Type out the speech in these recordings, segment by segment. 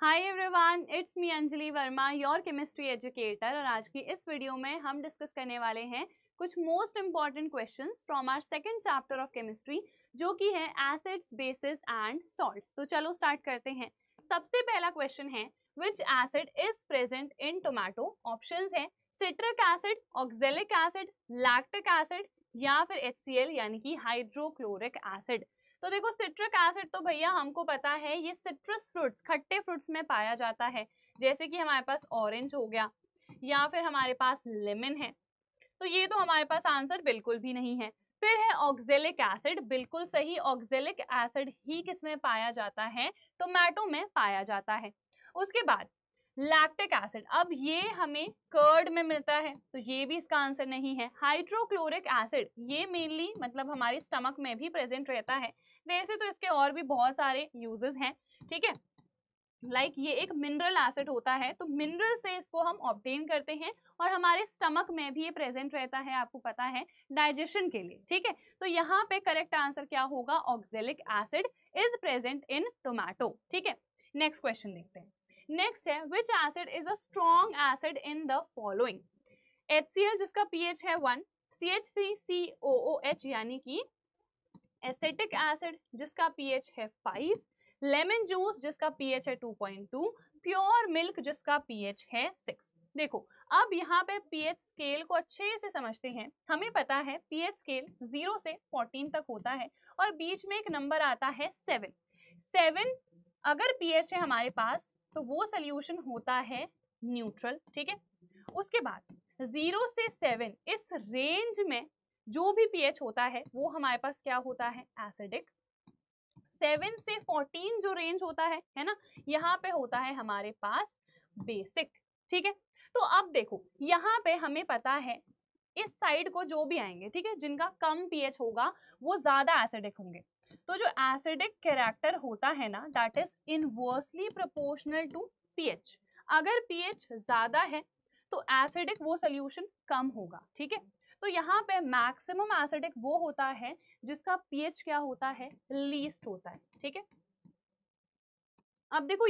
Hi everyone, it's me Anjali Verma, your chemistry educator. और आज की इस वीडियो में हम डिस्कस करने वाले हैं कुछ most important questions from our second chapter of chemistry, जो कि है एसिड्स, बेसिस एंड सॉल्ट्स। तो चलो स्टार्ट करते हैं। सबसे पहला क्वेश्चन है, which acid is present in tomato? Options है citric acid, oxalic acid, lactic acid या फिर HCl यानी कि हाइड्रोक्लोरिक एसिड। तो देखो, सिट्रिक एसिड तो भैया हमको पता है ये सिट्रस फ्रूट्स, खट्टे फ्रूट्स में पाया जाता है, जैसे कि हमारे पास ऑरेंज हो गया या फिर हमारे पास लेमन है। तो ये तो हमारे पास आंसर बिल्कुल भी नहीं है। फिर है ऑक्जेलिक एसिड, बिल्कुल सही, ऑक्जेलिक एसिड ही किसमें पाया जाता है? टोमेटो में पाया जाता है। उसके बाद लैक्टिक एसिड, अब ये हमें कर्ड में मिलता है, तो ये भी इसका आंसर नहीं है। हाइड्रोक्लोरिक एसिड, ये मेनली मतलब हमारे स्टमक में भी प्रेजेंट रहता है। वैसे तो इसके और भी बहुत सारे यूजेस हैं, ठीक है। लाइक ये एक मिनरल एसिड होता है, तो मिनरल से इसको हम ऑब्टेन करते हैं और हमारे स्टमक में भी ये प्रेजेंट रहता है, आपको पता है, डाइजेशन के लिए, ठीक है। तो यहाँ पे करेक्ट आंसर क्या होगा? Oxalic acid is present in tomato, ठीक है। नेक्स्ट क्वेश्चन देखते हैं। नेक्स्ट है, which acid is a strong acid in the following? HCl जिसका pH है 1, CH3COOH यानी कि एसिटिक एसिड जिसका pH है 5, लेमन जूस जिसका pH है 2.2, प्योर मिल्क जिसका pH है 6। देखो, अब यहाँ पे pH स्केल को अच्छे से समझते हैं। हमें पता है pH स्केल 0 से 14 तक होता है और बीच में एक नंबर आता है 7 अगर pH है हमारे पास तो वो सोल्यूशन होता है न्यूट्रल, ठीक है। उसके बाद 0 से 7 इस रेंज में जो भी pH होता है वो हमारे पास क्या होता है? एसिडिक। 7 से 14 जो रेंज होता है ना, यहाँ पे होता है हमारे पास बेसिक, ठीक है। तो अब देखो, यहाँ पे हमें पता है इस साइड को जो भी आएंगे, ठीक है, जिनका कम pH होगा वो ज्यादा एसिडिक होंगे। तो जो एसिडिक कैरेक्टर होता है ना, that is inversely proportional to pH। अगर pH ज्यादा है तो एसिडिक वो सोल्यूशन कम होगा, ठीक है। तो यहाँ पे मैक्सिमम एसिडिक वो होता है जिसका pH क्या होता है? लीस्ट होता है, ठीक है। अब देखो,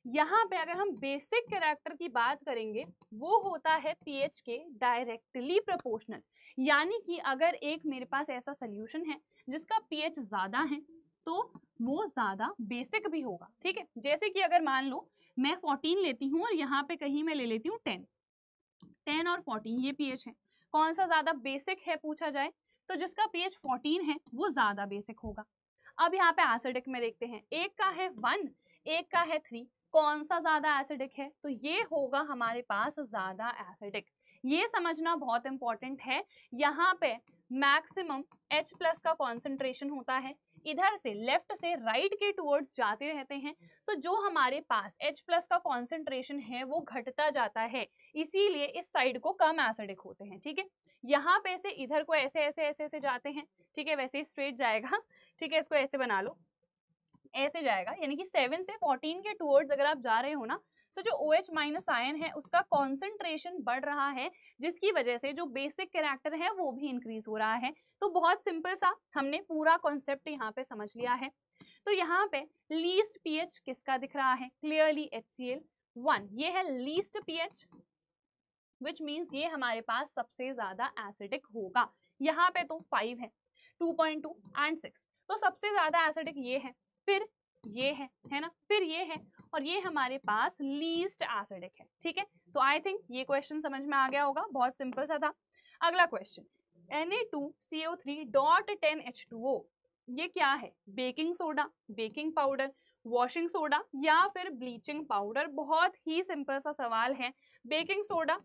यहाँ पे अगर हम बेसिक कैरेक्टर की बात करेंगे, वो होता है pH के डायरेक्टली प्रोपोर्शनल। यानी कि अगर एक मेरे पास ऐसा सोल्यूशन है जिसका pH ज्यादा है तो वो ज्यादा बेसिक भी होगा, ठीक है। जैसे कि अगर मान लो मैं 14 लेती हूँ और यहाँ पे कहीं मैं ले लेती हूँ 10 और 14 ये pH है, कौन सा ज्यादा बेसिक है पूछा जाए तो जिसका pH 14 है वो ज्यादा बेसिक होगा। अब यहाँ पे एसिडिक में देखते हैं, एक का है 1, एक का है 3, कौन सा ज्यादा एसिडिक है? तो ये होगा हमारे पास ज्यादा एसिडिक। ये समझना बहुत इंपॉर्टेंट है। यहाँ पे मैक्सिमम H+ का कॉन्सेंट्रेशन होता है, इधर से लेफ्ट से राइट के टुवर्ड्स जाते रहते हैं, तो जो हमारे पास H+ का कॉन्सेंट्रेशन है वो घटता जाता है, इसीलिए इस साइड को कम एसिडिक होते हैं, ठीक है। यहाँ पे से इधर को ऐसे ऐसे ऐसे ऐसे जाते हैं, ठीक है, वैसे ही स्ट्रेट जाएगा, ठीक है। इसको ऐसे बना लो, ऐसे जाएगा, यानी कि 7 से 14 के टुवर्ड्स अगर आप जा रहे हो ना, तो जो OH- आयन है उसका कॉन्सेंट्रेशन बढ़ रहा है, जिसकी वजह से जो बेसिक कैरेक्टर है वो भी इंक्रीज हो रहा है। तो बहुत सिंपल सा हमने पूरा कॉन्सेप्ट यहाँ पे समझ लिया है। तो यहाँ पे लीस्ट pH किसका दिख रहा है? क्लियरली HCl1, ये है लीस्ट pH, विच मीन्स ये हमारे पास सबसे ज्यादा एसिडिक होगा। यहाँ पे तो 5 है, 2.2 एंड 6, तो सबसे ज्यादा एसिडिक ये है, फिर ये है ना, फिर ये है, और ये हमारे पास लीस्ट एसिडिक है, ठीक है। तो आई थिंक ये क्वेश्चन समझ में आ गया होगा, बहुत सिंपल सा था। अगला क्वेश्चन, Na2CO3.10H2O, ये क्या है? Baking soda, baking powder, washing soda या फिर ब्लीचिंग पाउडर? बहुत ही सिंपल सा सवाल है। Baking soda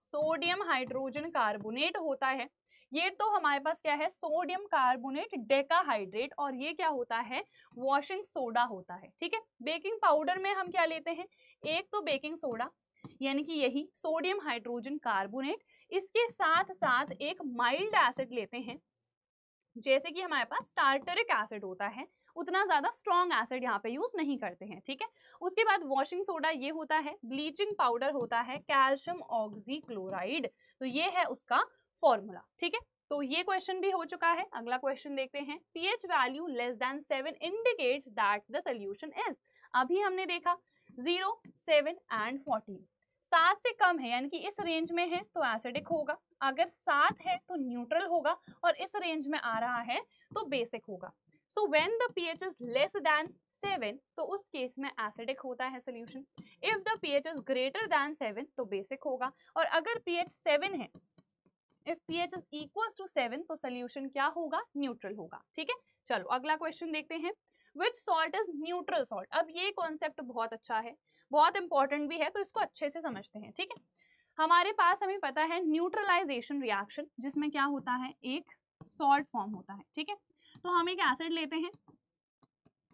sodium hydrogen carbonate होता है, ये तो हमारे पास क्या है? सोडियम कार्बोनेट डेकाहाइड्रेट, और ये क्या होता है? वॉशिंग सोडा होता है, ठीक है। बेकिंग पाउडर में हम क्या लेते हैं? एक तो बेकिंग सोडा यानी कि यही सोडियम हाइड्रोजन कार्बोनेट, इसके साथ साथ एक माइल्ड एसिड लेते हैं, जैसे कि हमारे पास टार्टरिक एसिड होता है, उतना ज्यादा स्ट्रॉन्ग एसिड यहाँ पे यूज नहीं करते हैं, ठीक है। उसके बाद वॉशिंग सोडा ये होता है, ब्लीचिंग पाउडर होता है कैल्शियम ऑक्सीक्लोराइड, तो ये है उसका फॉर्मूला, ठीक है। तो ये क्वेश्चन भी हो चुका है। अगला क्वेश्चन देखते हैं, pH value less than 7 indicates that the solution is. अभी हमने देखा 0, 7 एंड 14, 7 से कम है यानी कि इस रेंज में है तो एसिडिक होगा, अगर 7 है तो न्यूट्रल होगा, और इस रेंज में आ रहा है तो बेसिक होगा। So when the pH is less than 7 तो उस केस में एसिडिक होता है solution. If the pH is greater than 7 तो बेसिक होगा, और अगर pH 7 है, if pH is equal to 7 तो सोल्यूशन क्या होगा, न्यूट्रल होगा। ठीक है, चलो अगला क्वेश्चन देखते हैं। Which salt is neutral salt. अब ये कॉन्सेप्ट बहुत अच्छा है, बहुत इंपॉर्टेंट भी है, तो इसको अच्छे से समझते हैं। ठीक है, हमारे पास हमें पता है न्यूट्रलाइजेशन रिएक्शन जिसमें क्या होता है, एक सॉल्ट फॉर्म होता है। ठीक है, तो हम एक एसिड लेते हैं,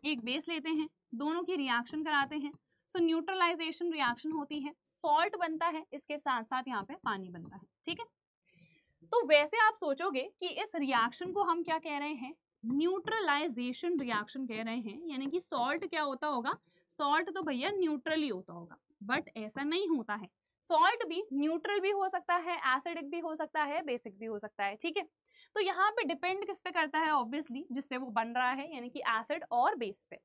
एक बेस लेते हैं, दोनों की रिएक्शन कराते हैं, सो न्यूट्रलाइजेशन रिएक्शन होती है, सॉल्ट बनता है, इसके साथ साथ यहाँ पे पानी बनता है। ठीक है, तो वैसे आप सोचोगे कि इस रिएक्शन को हम क्या कह रहे हैं, न्यूट्रलाइजेशन रिएक्शन कह रहे हैं, यानी कि सॉल्ट क्या होता होगा, सॉल्ट तो भैया न्यूट्रल ही होता होगा, बट ऐसा नहीं होता है। सॉल्ट भी न्यूट्रल भी हो सकता है, एसिडिक भी हो सकता है, बेसिक भी हो सकता है। ठीक है, तो यहाँ पे डिपेंड किस पे करता है, ऑब्वियसली जिससे वो बन रहा है, यानी कि एसिड और बेस पे।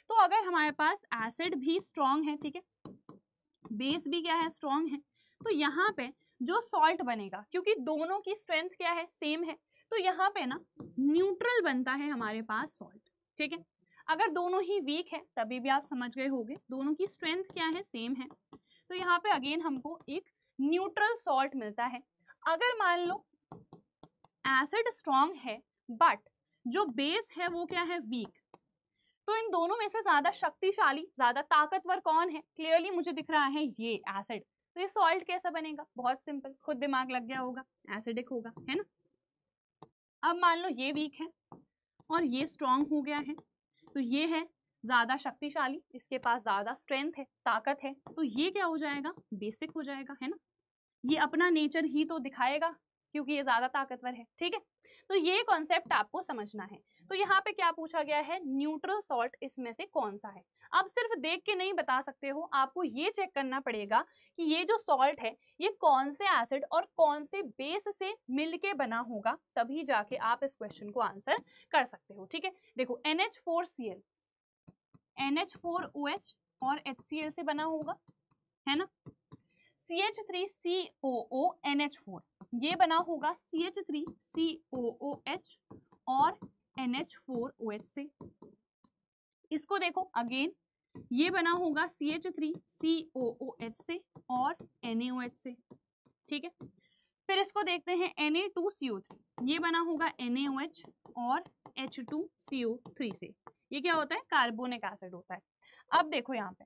तो अगर हमारे पास एसिड भी स्ट्रॉन्ग है, ठीक है, बेस भी क्या है, स्ट्रॉन्ग है, तो यहाँ पे जो सॉल्ट बनेगा, क्योंकि दोनों की स्ट्रेंथ क्या है, सेम है, तो यहाँ पे ना न्यूट्रल बनता है हमारे पास सॉल्ट। ठीक है, अगर दोनों ही वीक है तभी भी आप समझ गए होंगे, दोनों की स्ट्रेंथ क्या है, सेम है, तो यहाँ पे अगेन हमको एक न्यूट्रल सॉल्ट मिलता है। अगर मान लो एसिड स्ट्रॉन्ग है बट जो बेस है वो क्या है, वीक, तो इन दोनों में से ज्यादा शक्तिशाली, ज्यादा ताकतवर कौन है, क्लियरली मुझे दिख रहा है ये एसिड। तो ये सॉल्ट कैसा बनेगा, बहुत सिंपल, खुद दिमाग लग गया होगा, एसिडिक होगा, है ना। अब मान लो ये वीक है और ये स्ट्रॉन्ग हो गया है, तो ये है ज्यादा शक्तिशाली, इसके पास ज्यादा स्ट्रेंथ है, ताकत है, तो ये क्या हो जाएगा, बेसिक हो जाएगा, है ना। ये अपना नेचर ही तो दिखाएगा क्योंकि ये ज्यादा ताकतवर है। ठीक है, तो ये कॉन्सेप्ट आपको समझना है। तो यहाँ पे क्या पूछा गया है, न्यूट्रल सॉल्ट इसमें से कौन सा है। आप सिर्फ देख के नहीं बता सकते हो, आपको ये चेक करना पड़ेगा कि ये जो सॉल्ट है ये कौन से एसिड और कौन से बेस से मिलके बना होगा, तभी जाके आप इस क्वेश्चन को आंसर कर सकते हो। ठीक है, देखो NH4Cl, NH4OH और HCl से बना होगा, है ना। CH3COO NH4 ये बना होगा CH3COOH और NH4OH से। इसको देखो अगेन, ये बना होगा CH3COOH से और NaOH से। ठीक है, फिर इसको देखते हैं Na2CO3, ये बना होगा NaOH और H2CO3 से। ये क्या होता है, कार्बोनिक एसिड होता है। अब देखो यहाँ पे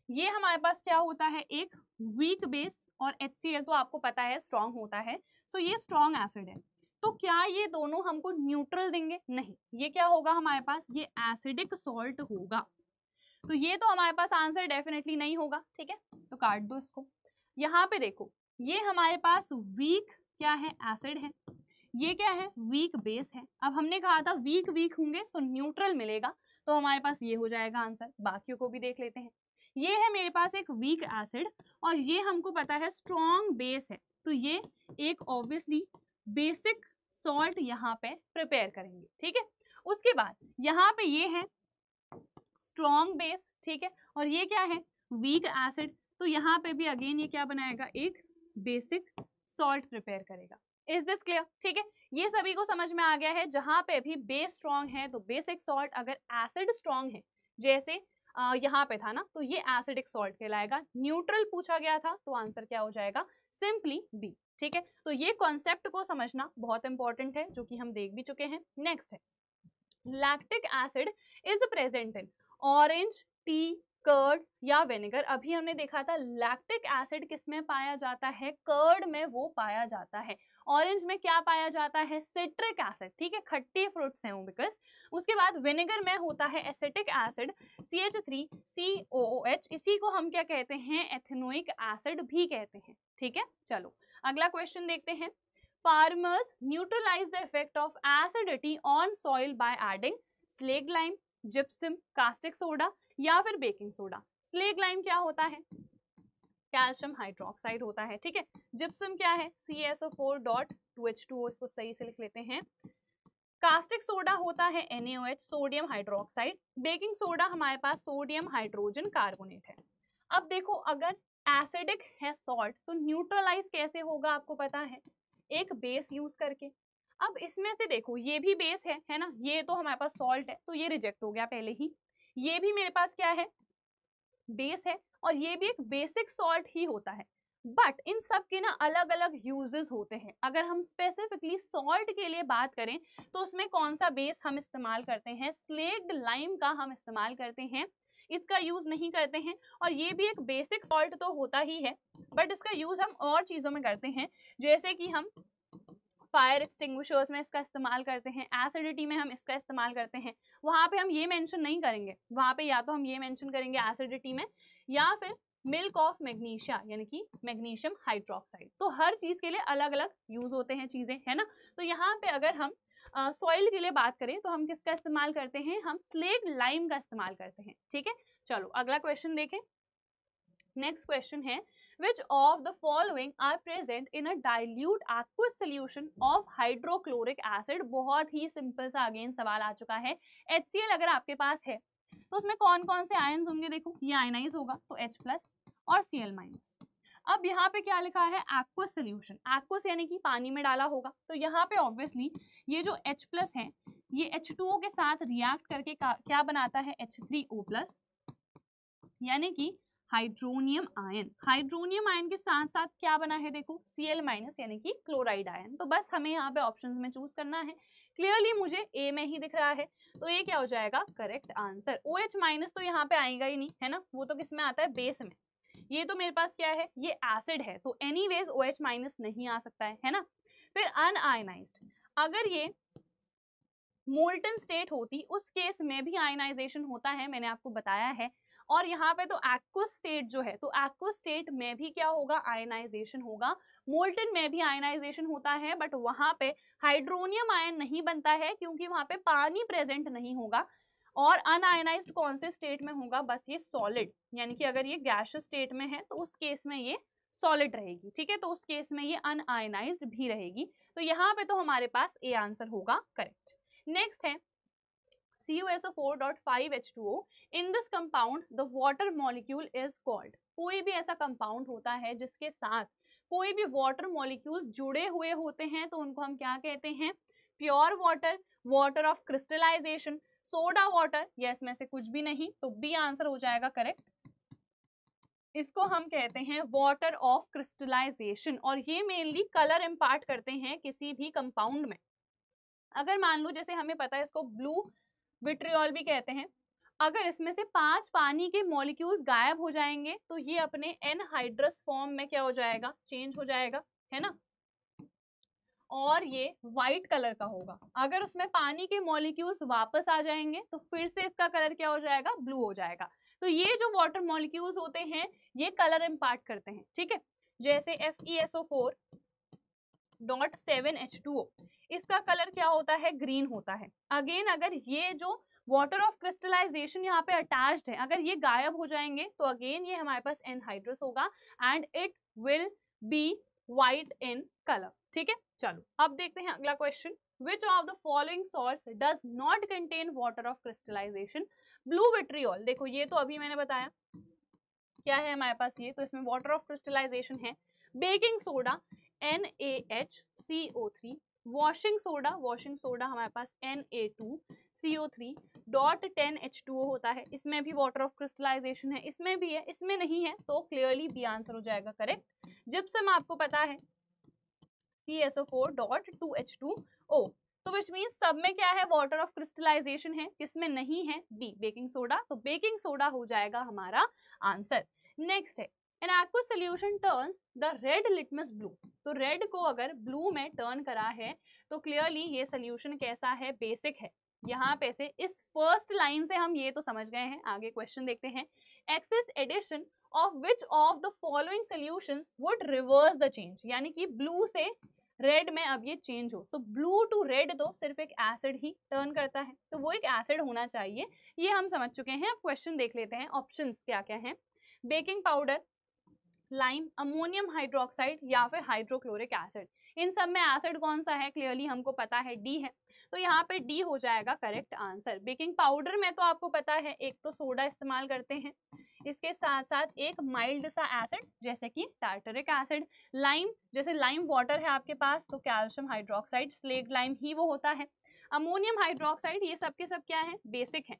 ये हमारे पास क्या होता है, एक वीक बेस, और HCl तो आपको पता है स्ट्रॉन्ग होता है, सो ये स्ट्रॉन्ग एसिड है। तो क्या ये दोनों हमको न्यूट्रल देंगे, नहीं, ये क्या होगा हमारे पास, ये एसिडिक सॉल्ट होगा। तो ये तो हमारे पास आंसर डेफिनेटली नहीं होगा। ठीक है, तो काट दो इसको। यहाँ पे देखो ये हमारे पास वीक क्या है, एसिड है, ये क्या है, वीक बेस है। अब हमने कहा था वीक वीक होंगे सो न्यूट्रल मिलेगा, तो हमारे पास ये हो जाएगा आंसर। बाकियों को भी देख लेते हैं, ये है मेरे पास एक वीक एसिड और ये हमको पता है स्ट्रॉन्ग बेस है, तो ये एक ऑब्वियसली बेसिक सॉल्ट यहाँ पे प्रिपेयर करेंगे। ठीक है, उसके बाद यहाँ पे ये है स्ट्रॉन्ग बेस, ठीक है, और ये क्या है, वीक एसिड, तो यहाँ पे भी अगेन ये क्या बनाएगा, एक बेसिक सॉल्ट प्रिपेयर करेगा। Is this clear. ठीक है, ये सभी को समझ में आ गया है। जहां पे भी बेस स्ट्रॉन्ग है तो बेसिक सॉल्ट, अगर एसिड स्ट्रॉन्ग है जैसे यहाँ पे था ना, तो ये एसिडिक सॉल्ट कहलाएगा। न्यूट्रल पूछा गया था तो आंसर क्या हो जाएगा, सिंपली बी। ठीक है, तो ये कॉन्सेप्ट को समझना बहुत इंपॉर्टेंट है, जो कि हम देख भी चुके हैं। नेक्स्ट है lactic acid is present in orange, tea, curd या विनेगर। अभी हमने देखा था लैक्टिक एसिड किसमें पाया जाता है, कर्ड में वो पाया जाता है। ऑरेंज में क्या पाया जाता है, सिट्रिक एसिड, ठीक है, खट्टी फ्रूट्स हैं वो बिकॉज। उसके बाद विनेगर में होता है एसिटिक एसिड CH3COOH, इसी को हम क्या कहते हैं, एथेनोइक एसिड भी कहते हैं। ठीक है, चलो अगला क्वेश्चन देखते हैं। Farmers neutralize the effect of acidity on soil by adding slag lime, gypsum, caustic soda या फिर बेकिंग सोडा। स्लेग लाइम क्या होता है, कैल्शियम हाइड्रोक्साइड होता है। ठीक है, जिप्सम क्या है, CaSO4.2H2O, इसको सही से लिख लेते हैं, कास्टिक सोडा होता है NaOH, sodium hydroxide. Baking soda हमारे पास सोडियम हाइड्रोजन कार्बोनेट है। अब देखो अगर एसिडिक है सॉल्ट तो न्यूट्रलाइज कैसे होगा आपको पता है, एक बेस यूज करके। अब इसमें से देखो ये भी बेस है ना, ये तो हमारे पास सॉल्ट है तो ये रिजेक्ट हो गया पहले ही। ये भी मेरे पास क्या है, बेस है, और ये भी एक बेसिक सॉल्ट ही होता है। बट इन सब के ना अलग अलग यूजेस होते हैं। अगर हम स्पेसिफिकली सॉल्ट के लिए बात करें तो उसमें कौन सा बेस हम इस्तेमाल करते हैं, स्लेक्ड लाइम का हम इस्तेमाल करते हैं, इसका यूज नहीं करते हैं। और ये भी एक बेसिक सॉल्ट तो होता ही है बट इसका यूज हम और चीजों में करते हैं, जैसे कि हम फायर एक्सटिंग्विशर्स में इसका इस्तेमाल करते हैं, एसिडिटी में हम इसका इस्तेमाल करते हैं। वहां पे हम ये मेंशन नहीं करेंगे, वहां पे या तो हम ये मेंशन करेंगे एसिडिटी में या फिर मिल्क ऑफ मैग्नीशिया यानी कि मैग्नीशियम हाइड्रोक्साइड। तो हर चीज के लिए अलग अलग यूज होते हैं चीजें, है ना। तो यहाँ पे अगर हम सॉइल के लिए बात करें तो हम किसका इस्तेमाल करते हैं, हम स्लेक्ड लाइम का इस्तेमाल करते हैं। ठीक है, चलो अगला क्वेश्चन देखें। नेक्स्ट क्वेश्चन है which of the following are present in a dilute aqueous solution of hydrochloric acid। बहुत ही सिंपल सा अगेन सवाल आ चुका है। HCl अगर आपके पास है तो उसमें कौन कौन से आयन्स होंगे, देखो ये आयनाइज होगा तो H+ और Cl-। अब यहाँ पे क्या लिखा है, एक्वस सोल्यूशन, एक्वस यानी कि पानी में डाला होगा, तो यहाँ पे ऑब्वियसली ये जो H+ है ये H2O के साथ रिएक्ट करके क्या बनाता है, H3O+, यानी कि हाइड्रोनियम आयन। हाइड्रोनियम आयन के साथ साथ क्या बना है, देखो Cl- यानी कि क्लोराइड आयन। तो बस हमें यहाँ पे ऑप्शंस में चूज करना है। क्लियरली मुझे ए में ही दिख रहा है तो ये क्या हो जाएगा करेक्ट आंसर। OH- तो यहाँ पे आएगा ही नहीं, है ना, वो तो किस में आता है, बेस में। ये तो मेरे पास क्या है, ये एसिड है तो एनीवेज OH- नहीं आ सकता है ना। फिर अनआयनाइज्ड, अगर ये मोल्टन स्टेट होती उस केस में भी आयनाइजेशन होता है, मैंने आपको बताया है। और यहाँ पे तो एक्वस स्टेट जो है, तो एक्वस स्टेट में भी क्या होगा, आयनाइजेशन होगा। मोल्टन में भी आयनाइजेशन होता है बट वहां पे हाइड्रोनियम आयन नहीं बनता है क्योंकि वहां पे पानी प्रेजेंट नहीं होगा। और अनआयनाइज्ड कौन से स्टेट में होगा, बस ये सॉलिड, यानी कि अगर ये गैसियस स्टेट में है तो उस केस में ये सॉलिड रहेगी। ठीक है, तो उस केस में ये अनआयनाइज्ड भी रहेगी। तो यहाँ पे तो हमारे पास ए आंसर होगा करेक्ट। नेक्स्ट है CuSO4.5H2O। In this compound the water molecule is called। कोई भी ऐसा कंपाउंड होता है जिसके साथ कोई भी वाटर मॉलिक्यूल जुड़े हुए होते हैं तो उनको हम क्या कहते हैं, pure water, water of crystallization, soda water, या इसमें से कुछ भी नहीं, तो बी आंसर हो जाएगा करेक्ट। इसको हम कहते हैं वाटर ऑफ क्रिस्टलाइजेशन और ये मेनली कलर इम्पार्ट करते हैं किसी भी कंपाउंड में। अगर मान लो जैसे हमें पता है इसको ब्लू विट्रियोल भी कहते हैं, अगर इसमें से 5 पानी के मॉलिक्यूल्स गायब हो जाएंगे तो ये अपने एनहाइड्रस फॉर्म में क्या हो जाएगा, चेंज हो जाएगा, है ना, और ये व्हाइट कलर का होगा। अगर उसमें पानी के मॉलिक्यूल्स वापस आ जाएंगे तो फिर से इसका कलर क्या हो जाएगा, ब्लू हो जाएगा। तो ये जो वाटर मॉलिक्यूल्स होते हैं ये कलर इम्पार्ट करते हैं। ठीक है, जैसे FeSO4.7H2O, इसका कलर क्या होता है, ग्रीन होता है। अगेन अगर ये जो वाटर ऑफ क्रिस्टलाइजेशन यहाँ पे अटैच्ड है, अगर ये गायब हो जाएंगे तो अगेन ये हमारे पास एनहाइड्रस होगा and it will be white in colour. ठीक है, चलो अब देखते हैं अगला question. Which of the following salts does not contain water of crystallization? Blue vitriol, देखो ये तो अभी मैंने बताया क्या है हमारे पास, ये तो इसमें वाटर ऑफ क्रिस्टलाइजेशन है। Baking soda NaHCO3, washing soda हमारे पास Na2CO3.10H2O होता है, इसमें भी वाटर ऑफ क्रिस्टलाइजेशन है, इसमें भी है, इसमें नहीं है, तो क्लियरली बी आंसर हो जाएगा करेक्ट। जिप्सम आपको पता है CSO4.2H2O, तो विच मीन्स सब में क्या है, वाटर ऑफ क्रिस्टलाइजेशन है, किसमें नहीं है, बी बेकिंग सोडा, तो बेकिंग सोडा हो जाएगा हमारा आंसर। नेक्स्ट है an aqueous solution turns the red litmus blue, तो रेड को अगर ब्लू में टर्न करा है तो क्लियरली ये सोल्यूशन कैसा है, बेसिक है। यहाँ पे से इस फर्स्ट लाइन से हम ये तो समझ गए हैं, आगे क्वेश्चन देखते हैं। Excess addition of which of the following solutions would reverse the change, यानी कि ब्लू से रेड में अब ये चेंज हो, सो ब्लू टू रेड तो सिर्फ एक एसिड ही टर्न करता है, तो वो एक एसिड होना चाहिए, ये हम समझ चुके हैं। अब क्वेश्चन देख लेते हैं, ऑप्शंस क्या क्या हैं। Baking powder, lime, ammonium hydroxide या फिर हाइड्रोक्लोरिक एसिड। इन सब में एसिड कौन सा है, क्लियरली हमको पता है डी है। तो यहाँ पे डी हो जाएगा करेक्ट आंसर। बेकिंग पाउडर में तो आपको पता है एक तो सोडा इस्तेमाल करते हैं, इसके साथ साथ एक माइल्ड सा एसिड जैसे कि टार्टरिक एसिड, लाइम जैसे लाइम वाटर है आपके पास तो कैल्शियम हाइड्रोक्साइड स्लेट लाइम ही वो होता है, अमोनियम हाइड्रोक्साइड, ये सब के सब क्या है बेसिक है।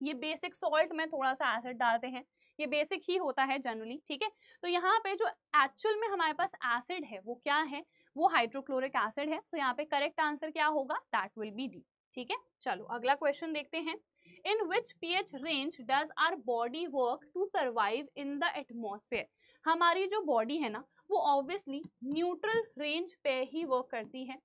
ये बेसिक सॉल्ट में थोड़ा सा एसिड डालते हैं, ये बेसिक ही होता है जनरली, ठीक है। तो यहाँ पे जो एक्चुअल में हमारे पास एसिड है वो क्या है, वो हाइड्रोक्लोरिक एसिड है। सो यहाँ पे करेक्ट आंसर क्या होगा, दैट विल बी डी, ठीक है। चलो अगला क्वेश्चन देखते हैं। In which pH range does our body work to survive in the atmosphere. हमारी जो बॉडी है ना वो ऑब्वियसली न्यूट्रल रेंज पे ही वर्क करती है,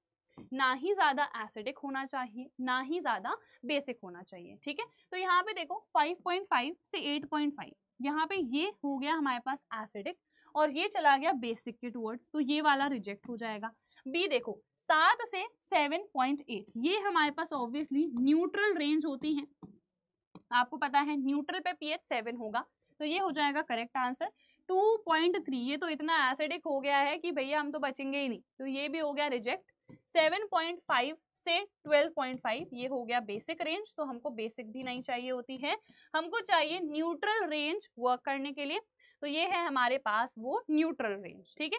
ना ही ज्यादा एसिडिक होना चाहिए ना ही ज्यादा बेसिक होना चाहिए, ठीक है। तो यहाँ पे देखो 5.5 से 8.5, यहाँ पे ये हो गया हमारे पास एसिडिक और ये चला गया बेसिक के टुवर्ड्स, तो ये वाला रिजेक्ट हो जाएगा। बी देखो 7 से 7.8, ये हमारे पास ऑब्वियसली न्यूट्रल रेंज होती है, आपको पता है न्यूट्रल पे pH 7 होगा, तो ये हो जाएगा करेक्ट आंसर। 2.3 ये तो इतना एसिडिक हो गया है कि भैया हम तो बचेंगे ही नहीं, तो ये भी हो गया रिजेक्ट। 7.5 से 12.5 ये हो गया बेसिक रेंज, तो हमको बेसिक भी नहीं चाहिए होती है, हमको चाहिए न्यूट्रल रेंज वर्क करने के लिए, तो ये है हमारे पास वो न्यूट्रल रेंज, ठीक है।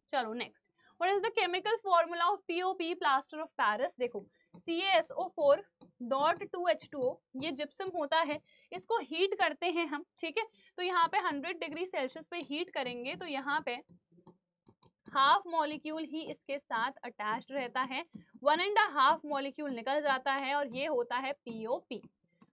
चलो next, what is the chemical formula of POP plaster of Paris. देखो CaSO4.2H2O ये जिप्सम होता है, इसको हीट करते हैं हम, ठीक है। तो यहाँ पे 100 डिग्री सेल्सियस पे हीट करेंगे तो यहाँ पे हाफ मॉलिक्यूल ही इसके साथ अटैच्ड रहता है, 1.5 मॉलिक्यूल निकल जाता है और ये होता है POP।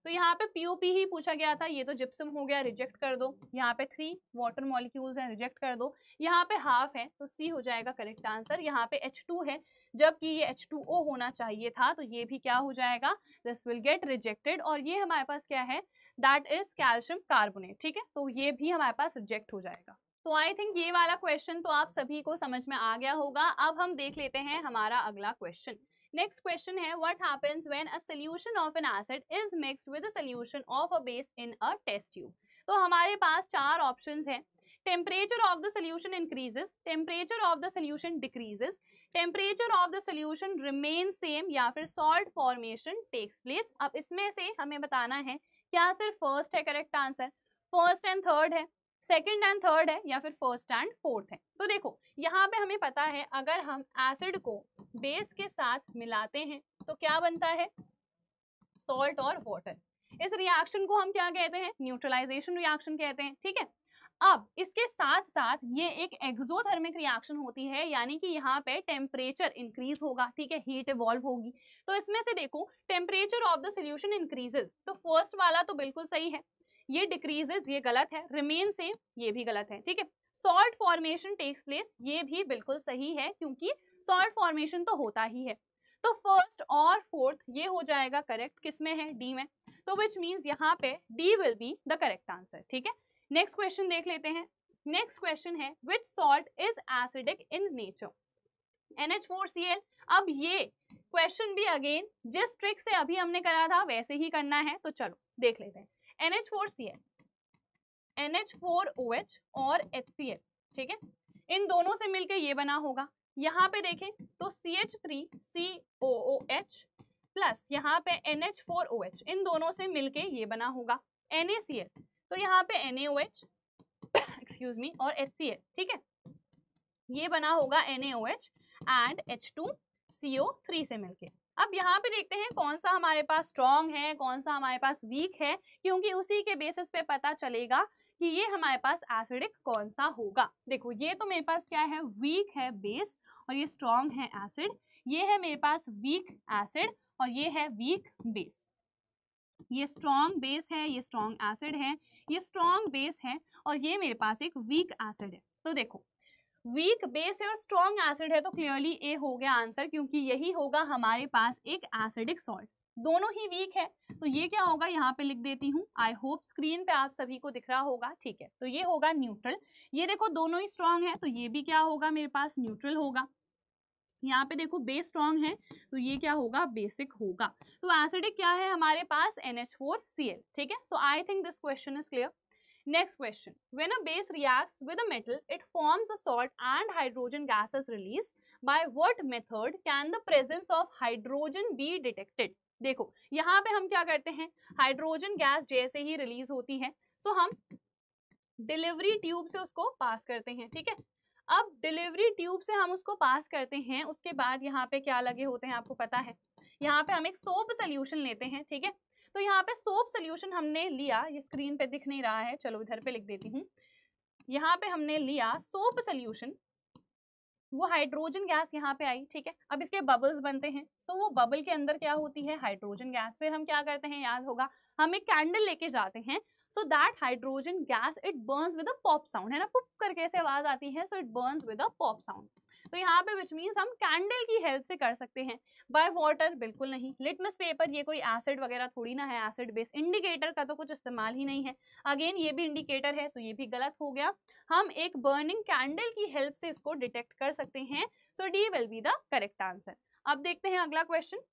तो यहाँ पे POP ही पूछा गया था, ये तो जिप्सम हो गया, रिजेक्ट कर दो। यहाँ पे 3 वाटर मॉलिक्यूल्स हैं, रिजेक्ट कर दो। यहाँ पे हाफ है तो C हो जाएगा करेक्ट आंसर। यहाँ पे H2 है जबकि ये H2O होना चाहिए था, तो ये भी क्या हो जाएगा, दिस विल गेट रिजेक्टेड। और ये हमारे पास क्या है, दैट इज कैल्शियम कार्बोनेट, ठीक है, तो ये भी हमारे पास रिजेक्ट हो जाएगा। तो आई थिंक ये वाला क्वेश्चन तो आप सभी को समझ में आ गया होगा। अब हम देख लेते हैं हमारा अगला क्वेश्चन। नेक्स्ट क्वेश्चन है, what happens when a solution of an acid is mixed with a solution of a base in a test tube. तो हमारे पास 4 ऑप्शंस हैं। Temperature of the solution increases, temperature of the solution decreases, temperature of the solution remain same, या फिर salt formation takes place. अब इसमें से हमें बताना है क्या सिर्फ फर्स्ट है correct answer, first and third है, सेकंड एंड थर्ड है, या फिर फर्स्ट एंड फोर्थ है। तो देखो यहाँ पे हमें पता है अगर हम एसिड को बेस के साथ मिलाते हैं तो क्या बनता है, सॉल्ट और वाटर। इस रिएक्शन को हम क्या कहते हैं, न्यूट्रलाइजेशन रिएक्शन कहते हैं, ठीक है। अब इसके साथ साथ ये एक एक्सोथर्मिक रिएक्शन होती है, यानी कि यहाँ पे टेम्परेचर इंक्रीज होगा, ठीक है, हीट इवॉल्व होगी। तो इसमें से देखो temperature of the solution increases, तो फर्स्ट वाला तो बिल्कुल सही है, ये डिक्रीजेस ये गलत है, रिमेन सेम ये भी गलत है, ठीक है। सॉल्ट फॉर्मेशन टेक्स प्लेस ये भी बिल्कुल सही है क्योंकि सॉल्ट फॉर्मेशन तो होता ही है। तो फर्स्ट और फोर्थ ये हो जाएगा करेक्ट, किसमें है, डी में, तो विच मीन्स यहाँ पे D will be the correct answer, ठीक है। नेक्स्ट क्वेश्चन देख लेते हैं। नेक्स्ट क्वेश्चन है, which salt is acidic in nature, NH4Cl। अब ये क्वेश्चन भी अगेन जिस ट्रिक से अभी हमने करा था वैसे ही करना है, तो चलो देख लेते हैं। NH4Cl, NH4OH और HCl, ठीक है, इन दोनों से मिलके ये बना होगा। यहाँ पे देखें तो CH3COOH प्लस यहाँ पे NH4OH, इन दोनों से मिलके ये बना होगा NaCl, तो यहाँ पे NaOH एक्सक्यूज मी और HCl, ठीक है, ये बना होगा NaOH एंड H2CO3 से मिलके। अब यहाँ पे देखते हैं कौन सा हमारे पास स्ट्रॉन्ग है कौन सा हमारे पास वीक है, क्योंकि उसी के बेसिस पे पता चलेगा कि ये हमारे पास एसिडिक कौन सा होगा। देखो ये तो मेरे पास क्या है, वीक है बेस और ये स्ट्रॉन्ग है एसिड, ये है मेरे पास वीक एसिड और ये है वीक बेस। ये स्ट्रॉन्ग बेस है, ये स्ट्रॉन्ग एसिड है, ये स्ट्रॉन्ग बेस है और ये मेरे पास एक वीक एसिड है। तो देखो वीक बेस है और स्ट्रॉन्ग एसिड है, तो क्लियरली ए हो गया आंसर, क्योंकि यही होगा हमारे पास एक एसिडिक सॉल्ट। दोनों ही वीक है तो ये क्या होगा, यहाँ पे लिख देती हूँ, आई होप स्क्रीन पे आप सभी को दिख रहा होगा, ठीक है, तो ये होगा न्यूट्रल। ये देखो दोनों ही स्ट्रॉन्ग है तो ये भी क्या होगा मेरे पास, न्यूट्रल होगा। यहाँ पे देखो बेस स्ट्रॉन्ग है तो ये क्या होगा, बेसिक होगा। तो एसिडिक क्या है हमारे पास, NH4Cl, ठीक है। So I think this question is clear. Next question, when a base reacts with a metal, it forms a salt and hydrogen gas is released by what method can the presence of hydrogen be detected. देखो यहाँ पे हम क्या करते हैं, hydrogen gas जैसे ही release होती है सो हम डिलीवरी ट्यूब से उसको पास करते हैं, ठीक है। अब डिलीवरी ट्यूब से हम उसको पास करते हैं, उसके बाद यहाँ पे क्या लगे होते हैं आपको पता है, यहाँ पे हम एक सोप सोल्यूशन लेते हैं, ठीक है। तो यहाँ पे सोप सोल्यूशन हमने लिया, ये स्क्रीन पे दिख नहीं रहा है, चलो इधर पे लिख देती हूँ। यहाँ पे हमने लिया सोप सोल्यूशन, वो हाइड्रोजन गैस यहाँ पे आई, ठीक है। अब इसके बबल्स बनते हैं, तो वो बबल के अंदर क्या होती है, हाइड्रोजन गैस। फिर हम क्या करते हैं, याद होगा, हम एक कैंडल लेके जाते हैं, so that hydrogen gas it Burns with a pop sound, है ना, पुप करके ऐसे आवाज आती है, so it Burns with a pop sound. तो यहाँ पे विच मीन्स हम कैंडल की हेल्प से कर सकते हैं। बाय वाटर बिल्कुल नहीं, लिटमस पेपर ये कोई एसिड वगैरह थोड़ी ना है, एसिड बेस, इंडिकेटर का तो कुछ इस्तेमाल ही नहीं है, अगेन ये भी इंडिकेटर है, सो ये भी गलत हो गया। हम एक बर्निंग कैंडल की हेल्प से इसको डिटेक्ट कर सकते हैं, so D will be the correct answer. अब देखते हैं अगला question.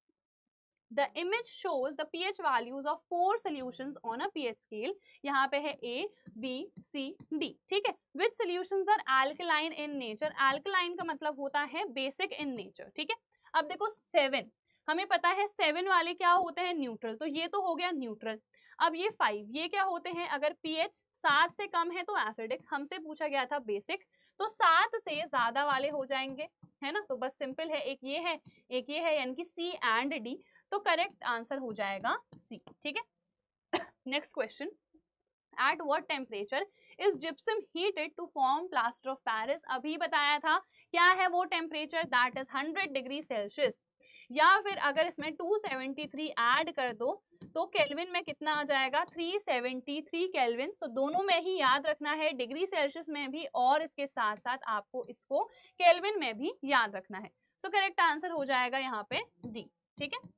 The image shows the pH values of 4 solutions on a pH scale. यहाँ पे है A, B, C, D, ठीक है। Which solutions are alkaline in nature? Alkaline का मतलब होता है basic in nature, ठीक है। अब देखो 7, हमें पता है 7 वाले क्या होते हैं, न्यूट्रल, तो ये तो हो गया न्यूट्रल। अब ये 5, ये क्या होते हैं, अगर pH 7 से कम है तो एसिडिक, हमसे पूछा गया था बेसिक, तो 7 से ज्यादा वाले हो जाएंगे, है ना। तो बस सिंपल है, एक ये है, एक ये है, यानी कि C एंड D, तो करेक्ट आंसर हो जाएगा सी, ठीक है। Next question, at what temperature is gypsum heated to form plaster of Paris. अभी बताया था क्या है वो temperature, that is 100 degree Celsius, या फिर अगर इसमें 273 ऐड कर दो तो केल्विन में कितना आ जाएगा, 373 केल्विन। सो दोनों में ही याद रखना है, डिग्री सेल्सियस में भी और इसके साथ साथ आपको इसको केल्विन में भी याद रखना है। सो करेक्ट आंसर हो जाएगा यहाँ पे डी, ठीक है।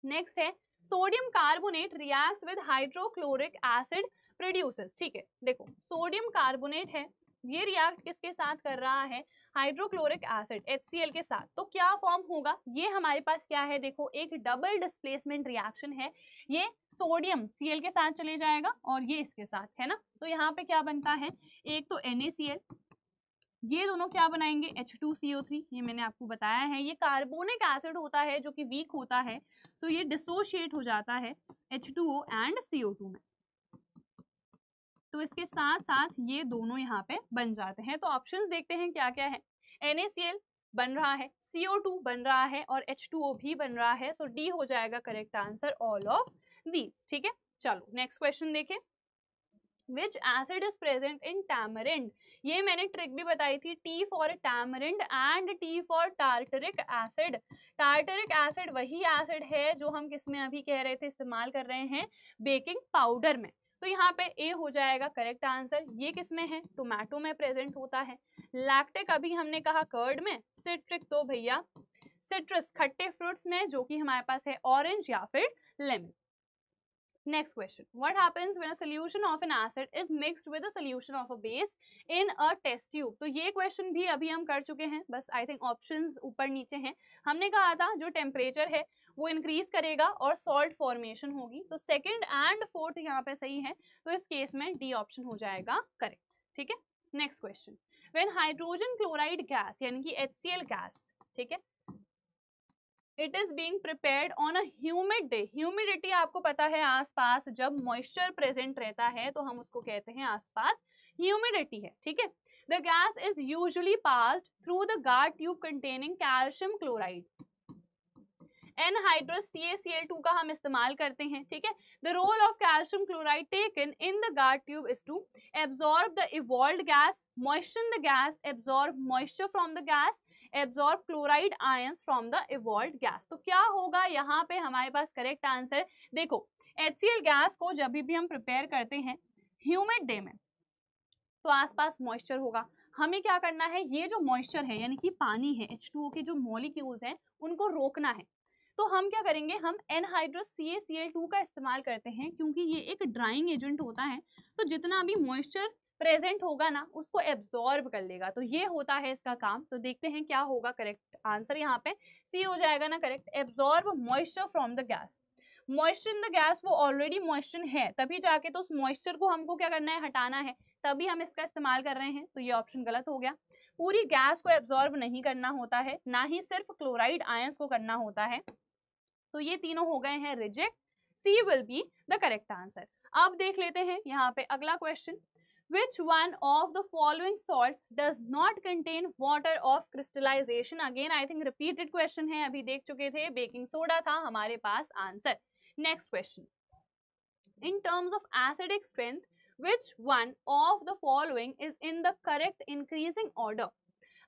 नेक्स्ट है sodium carbonate reacts with hydrochloric acid produces, ठीक है। देखो सोडियम कार्बोनेट है, ये रिएक्ट किसके साथ कर रहा है, हाइड्रोक्लोरिक एसिड HCl के साथ, तो क्या फॉर्म होगा, ये हमारे पास क्या है, देखो एक डबल डिस्प्लेसमेंट रिएक्शन है, ये सोडियम Cl के साथ चले जाएगा और ये इसके साथ, है ना। तो यहाँ पे क्या बनता है, एक तो NaCl, ये दोनों क्या बनाएंगे, H2CO3, ये मैंने आपको बताया है, ये कार्बोनिक एसिड होता है जो कि वीक होता है, सो ये डिसोशिएट हो जाता है H2O एंड CO2 में, तो इसके साथ साथ ये दोनों यहाँ पे बन जाते हैं। तो ऑप्शंस देखते हैं क्या क्या है, NaCl बन रहा है, CO2 बन रहा है और H2O भी बन रहा है, सो डी हो जाएगा correct answer all of these, ठीक है। चलो नेक्स्ट क्वेश्चन देखें, Which acid is present in tamarind? ये मैंने ट्रिक भी बताई थी, T for tamarind and T for tartaric acid. Tartaric acid वही एसिड है जो हम किस में अभी कह रहे थे इस्तेमाल कर रहे हैं, बेकिंग पाउडर में, तो यहाँ पे ए हो जाएगा करेक्ट आंसर। ये किस में है, टोमेटो में प्रेजेंट होता है। लैक्टिक अभी हमने कहा कर्ड में, सिट्रिक तो भैया सिट्रस खट्टे फ्रूट्स में, जो कि हमारे पास है ऑरेंज या फिर lemon. Next question, what happens when a solution of an acid is mixed with a solution of a base in a test tube? तो ये क्वेश्चन भी अभी हम कर चुके हैं, बस आई थिंक ऑप्शंस ऊपर नीचे हैं। हमने कहा था जो टेम्परेचर है वो इंक्रीज करेगा और सॉल्ट फॉर्मेशन होगी, तो सेकंड एंड फोर्थ यहाँ पे सही है, तो इस केस में डी ऑप्शन हो जाएगा करेक्ट, ठीक है। Next question, when hydrogen chloride gas यानी कि HCl गैस, ठीक है, it is being prepared on a humid day. Humidity आपको पता है आसपास जब मॉइस्चर प्रेजेंट रहता है तो हम उसको कहते हैं आसपास ह्यूमिडिटी है, ठीक है। The gas is usually passed through the guard tube containing calcium chloride, anhydrous CaCl2 का हम इस्तेमाल करते हैं, ठीक है। The role of calcium chloride taken in the guard tube is to absorb the evolved gas, moisture the gas, absorb moisture from the gas, absorb chloride ions from the evolved gas. तो क्या होगा यहाँ पे हमारे पास correct answer, देखो HCl gas को जब भी हम प्रिपेयर करते हैं ह्यूमिड डे में तो आसपास मॉइस्चर होगा, हमें क्या करना है, ये जो मॉइस्चर है यानी कि पानी है, H2O के जो मॉलिक्यूल्स हैं उनको रोकना है। तो हम क्या करेंगे, हम एनहाइड्रस CaCl2 का इस्तेमाल करते हैं, क्योंकि ये एक ड्राइंग एजेंट होता है, तो जितना भी मॉइस्चर प्रेजेंट होगा ना उसको एब्जॉर्ब कर लेगा, तो ये होता है इसका काम। तो देखते हैं क्या होगा करेक्ट आंसर, यहाँ पे सी हो जाएगा ना correct, absorb moisture from the gas. Moisture in the gas वो ऑलरेडी मॉइस्चर है, तभी जाके तो उस मॉइस्चर को हमको क्या करना है, हटाना है, तभी हम इसका इस्तेमाल कर रहे हैं, तो ये ऑप्शन गलत हो गया। पूरी गैस को एब्जॉर्ब नहीं करना होता है, ना ही सिर्फ क्लोराइड आयंस को करना होता है। तो ये तीनों हो गए हैं reject, C will be the correct answer. अब देख लेते हैं यहाँ पे अगला question, Which one of the following salts does not contain water of crystallization? Again, I think repeated question है, अभी देख चुके थे, बेकिंग सोडा था हमारे पास answer. Next question, in terms of acidic strength, which one of the following is in the correct increasing order?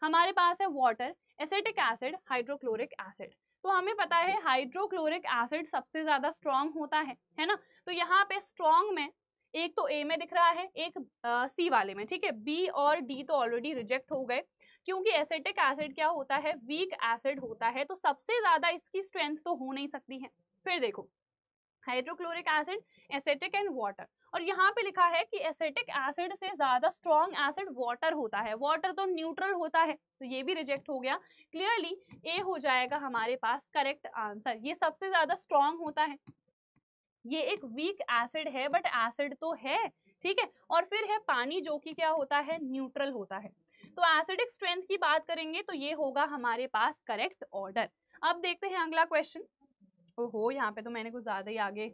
हमारे पास है water, acetic acid, hydrochloric acid. तो हमें पता है हाइड्रोक्लोरिक एसिड सबसे ज्यादा स्ट्रॉन्ग होता है ना। तो यहाँ पे स्ट्रॉन्ग में एक तो ए में दिख रहा है, एक सी वाले में, ठीक है। बी और डी तो ऑलरेडी रिजेक्ट हो गए, क्योंकि एसिटिक एसिड क्या होता है, वीक एसिड होता है, तो सबसे ज्यादा इसकी स्ट्रेंथ तो हो नहीं सकती है। फिर देखो hydrochloric acid, acetic and water, और यहाँ पे लिखा है कि एसिटिक एसिड से ज्यादा स्ट्रॉन्ग एसिड वाटर होता है, वाटर तो न्यूट्रल होता है, तो ये भी रिजेक्ट हो गया। क्लियरली ए हो जाएगा हमारे पास करेक्ट आंसर। ये सबसे ज्यादा स्ट्रॉन्ग होता है, ये एक वीक एसिड है बट एसिड तो है, ठीक है। और फिर है पानी जो कि क्या होता है, न्यूट्रल होता है। तो एसिडिक स्ट्रेंथ की बात करेंगे तो ये होगा हमारे पास करेक्ट ऑर्डर। अब देखते हैं अगला क्वेश्चन। ओहो, यहाँ पे तो मैंने कुछ ज्यादा ही आगे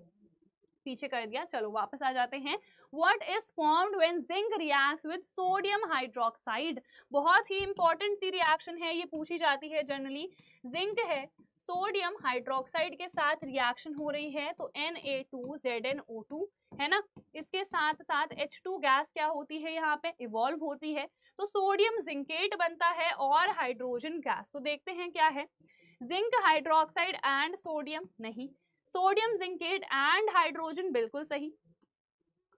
पीछे कर दिया, चलो वापस आ जाते हैं। What is formed when zinc reacts with sodium hydroxide? बहुत ही इंपॉर्टेंट सी रिएक्शन है, ये पूछी जाती है जनरली। जिंक है, सोडियम हाइड्रोक्साइड के साथ रिएक्शन हो रही है, तो Na2ZnO2 है ना। इसके साथ साथ H2 गैस क्या होती है, यहाँ पे इवॉल्व होती है, तो सोडियम जिंकेट बनता है और हाइड्रोजन गैस। तो देखते हैं क्या है, जिंक हाइड्रोक्साइड एंड सोडियम, नहीं, सोडियम जिंकेट एंड हाइड्रोजन बिल्कुल सही।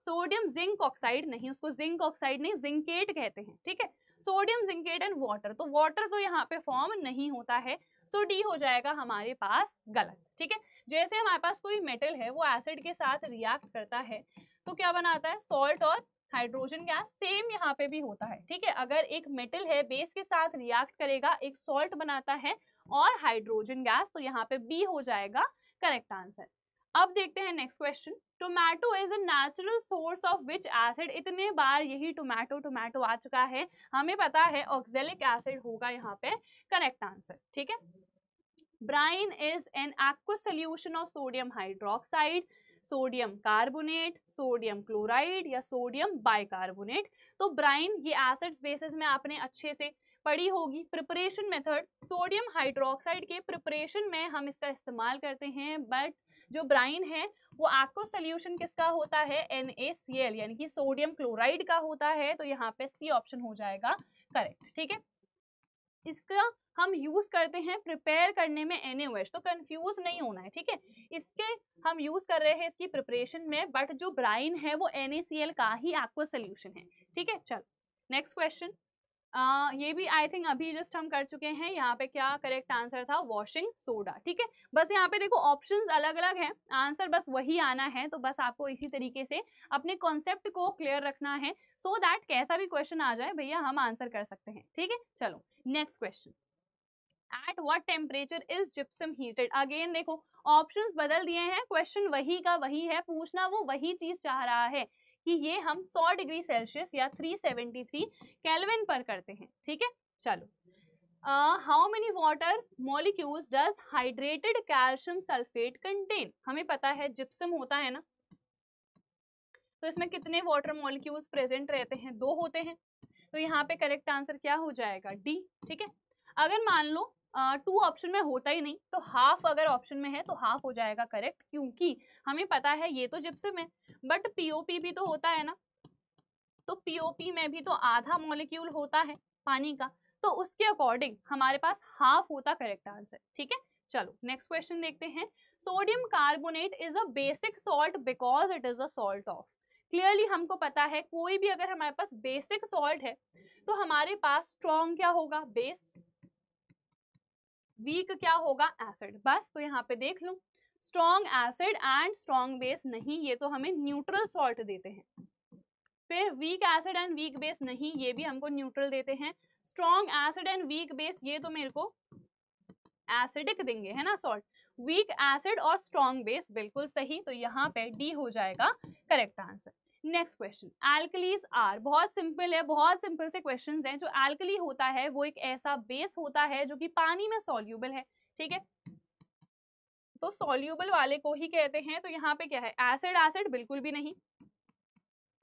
सोडियम जिंक ऑक्साइड नहीं, उसको जिंक ऑक्साइड नहीं जिंकेट कहते हैं, ठीक है। सोडियम जिंकेट एंड वाटर, तो वाटर तो यहाँ पे फॉर्म नहीं होता है, सो डी हो जाएगा हमारे पास गलत, ठीक है। जैसे हमारे पास कोई मेटल है वो एसिड के साथ रिएक्ट करता है तो क्या बनाता है, सॉल्ट और हाइड्रोजन गैस। सेम यहाँ पे भी होता है, ठीक है। अगर एक मेटल है बेस के साथ रिएक्ट करेगा, एक सॉल्ट बनाता है और हाइड्रोजन गैस, तो यहाँ पे बी हो जाएगा करेक्ट आंसर। अब देखते हैं next question, tomato is a natural source of which acid? इतने बार यही टोमेटो आ चुका है, हमें पता है ऑक्सैलिक एसिड होगा यहाँ पे करेक्ट आंसर, ठीक है। Brine is an aqueous solution of sodium hydroxide, sodium carbonate, sodium chloride या सोडियम बाइकार्बोनेट। तो ब्राइन ये एसिड्स बेसिस में आपने अच्छे से पढ़ी होगी। प्रिपरेशन मेथड, सोडियम हाइड्रोक्साइड के प्रिपरेशन में हम इसका इस्तेमाल करते हैं, बट जो ब्राइन है वो एक्वस सॉल्यूशन किसका होता है, NaCl यानी कि सोडियम क्लोराइड का होता है, तो यहाँ पे सी ऑप्शन हो जाएगा करेक्ट, ठीक है। इसका हम यूज करते हैं प्रिपेयर करने में NaOH, तो कंफ्यूज नहीं होना है, ठीक है। इसके हम यूज कर रहे हैं इसकी प्रिपरेशन में, बट जो ब्राइन है वो NaCl का ही एक्वस सॉल्यूशन है, ठीक है। चलो नेक्स्ट क्वेश्चन, ये भी आई थिंक अभी जस्ट हम कर चुके हैं। यहाँ पे क्या करेक्ट आंसर था, वॉशिंग सोडा, ठीक है। बस यहाँ पे देखो ऑप्शंस अलग अलग हैं, आंसर बस वही आना है, तो बस आपको इसी तरीके से अपने कॉन्सेप्ट को क्लियर रखना है, सो दैट कैसा भी क्वेश्चन आ जाए भैया हम आंसर कर सकते हैं, ठीक है। चलो next question, at what temperature is gypsum heated? Again देखो ऑप्शंस बदल दिए हैं, क्वेश्चन वही का वही है, पूछना वो वही चीज चाह रहा है कि ये हम 100 डिग्री सेल्सियस या 373 केल्विन पर करते हैं, ठीक है। चलो, how many water molecules does hydrated calcium sulphate contain? हमें पता है जिप्सम होता है ना, तो इसमें कितने वाटर मॉलिक्यूल्स प्रेजेंट रहते हैं, 2 होते हैं, तो यहाँ पे करेक्ट आंसर क्या हो जाएगा, डी, ठीक है। अगर मान लो 2 ऑप्शन में होता ही नहीं, तो हाफ अगर ऑप्शन में है तो हाफ हो जाएगा करेक्ट, क्योंकि हमें पता है ये तो जिप्सम है, बट पीओपी भी तो होता है ना, तो पीओपी में भी तो आधा मॉलिक्यूल होता है पानी का, तो उसके अकॉर्डिंग हमारे पास हाफ होता करेक्ट आंसर, ठीक है। चलो नेक्स्ट क्वेश्चन देखते हैं, sodium carbonate is a basic salt because it is a salt of? Clearly हमको पता है कोई भी अगर हमारे पास बेसिक सॉल्ट है तो हमारे पास स्ट्रॉन्ग क्या होगा, बेस, वीक क्या होगा, एसिड, बस। तो यहाँ पे देख लो, strong acid and strong base नहीं, ये तो हमें न्यूट्रल सॉल्ट देते हैं। फिर weak acid and weak base नहीं, ये भी हमको न्यूट्रल देते हैं। Strong acid and weak base, ये तो मेरे को एसिडिक देंगे, है ना सॉल्ट। वीक एसिड और स्ट्रॉन्ग बेस बिल्कुल सही, तो यहाँ पे डी हो जाएगा correct answer. Next question, alkalis are, बहुत सिंपल है, बहुत सिंपल से क्वेश्चंस हैं। जो एल्कली होता है वो एक ऐसा बेस होता है जो कि पानी में सॉल्यूबल है, ठीक है, तो सॉल्यूबल वाले को ही कहते हैं। तो यहाँ पे क्या है, एसिड, एसिड बिल्कुल भी नहीं।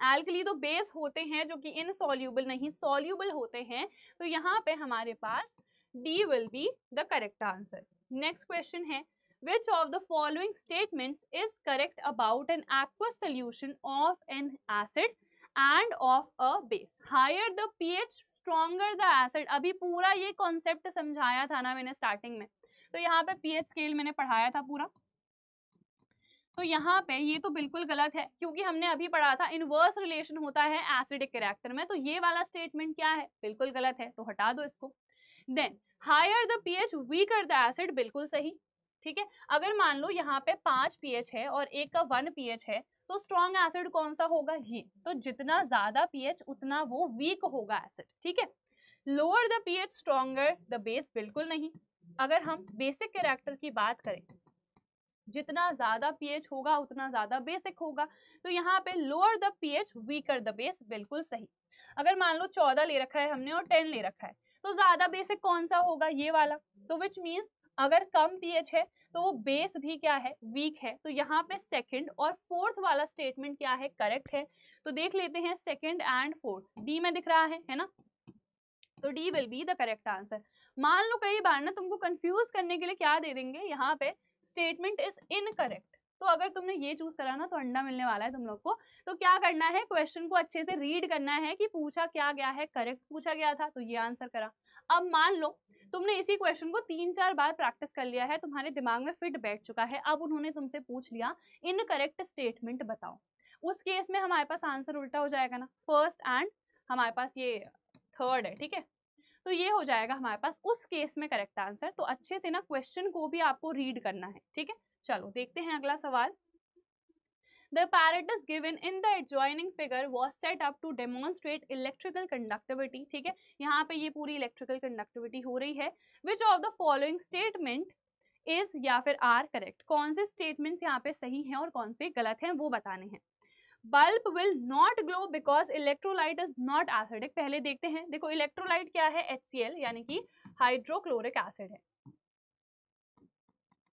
एल्कली तो बेस होते हैं जो कि इनसॉल्यूबल नहीं, सॉल्यूबल होते हैं। तो यहाँ पे हमारे पास D will be the correct answer. Next question है, which of the following statements is correct about an aqueous solution of an acid and of a base? Higher the pH, stronger the acid। अभी पूरा ये concept समझाया था ना मैंने starting में, तो यहाँ पे pH स्केल मैंने पढ़ाया था पूरा। तो यहाँ पे ये तो बिल्कुल गलत है, क्योंकि हमने अभी पढ़ा था इनवर्स रिलेशन होता है एसिडिक कैरेक्टर में। तो ये वाला स्टेटमेंट क्या है, बिल्कुल गलत है, तो हटा दो इसको। Then higher the pH, weaker the acid, बिल्कुल सही, ठीक है। अगर मान लो यहाँ पे 5 pH है और एक का 1 pH है, तो स्ट्रॉन्ग एसिड कौन सा होगा, ये। तो जितना ज्यादा pH उतना वो वीक होगा एसिड, ठीक है। Lower the pH, stronger the base, बिल्कुल नहीं। अगर हम बेसिक कैरेक्टर की बात करें, जितना ज्यादा pH होगा उतना ज्यादा बेसिक होगा। तो यहाँ पे lower the pH, weaker the base, बिल्कुल सही। अगर मान लो 14 ले रखा है हमने और 10 ले रखा है, तो ज्यादा बेसिक कौन सा होगा, ये वाला। तो विच मीन्स अगर कम pH है तो वो बेस भी क्या है, वीक है। तो यहाँ पे सेकंड और फोर्थ वाला स्टेटमेंट क्या है, करेक्ट है। तो देख लेते हैं सेकंड एंड फोर्थ, डी में दिख रहा है ना, तो D will be the correct answer. मान लो कई बार ना तुमको कंफ्यूज करने के लिए क्या दे देंगे, यहाँ पे स्टेटमेंट इज इनकरेक्ट। तो अगर तुमने ये चूज करा ना तो अंडा मिलने वाला है तुम लोग को। तो क्या करना है, क्वेश्चन को अच्छे से रीड करना है कि पूछा क्या गया है, करेक्ट पूछा गया था तो ये आंसर करा। अब मान लो तुमने इसी क्वेश्चन को 3-4 बार प्रैक्टिस कर लिया है, तुम्हारे दिमाग में फिट बैठ चुका है, अब उन्होंने तुमसे पूछ लिया इनकरेक्ट स्टेटमेंट बताओ। उस केस में हमारे पास आंसर उल्टा हो जाएगा ना, फर्स्ट एंड हमारे पास ये थर्ड है, ठीक है। तो ये हो जाएगा हमारे पास उस केस में करेक्ट आंसर। तो अच्छे से ना क्वेश्चन को भी आपको रीड करना है, ठीक है। चलो देखते हैं अगला सवाल। The apparatus given in the adjoining figure was set up to demonstrate electrical conductivity, ठीक है। यहाँ पे ये पूरी electrical conductivity हो रही है। Which of the following statement is या फिर are correct? कौन से statements यहाँ पे सही हैं और कौन से गलत हैं वो बताने हैं। Bulb will not glow because electrolyte is not acidic। पहले देखते हैं, देखो electrolyte क्या है, HCl यानी कि हाइड्रोक्लोरिक एसिड है।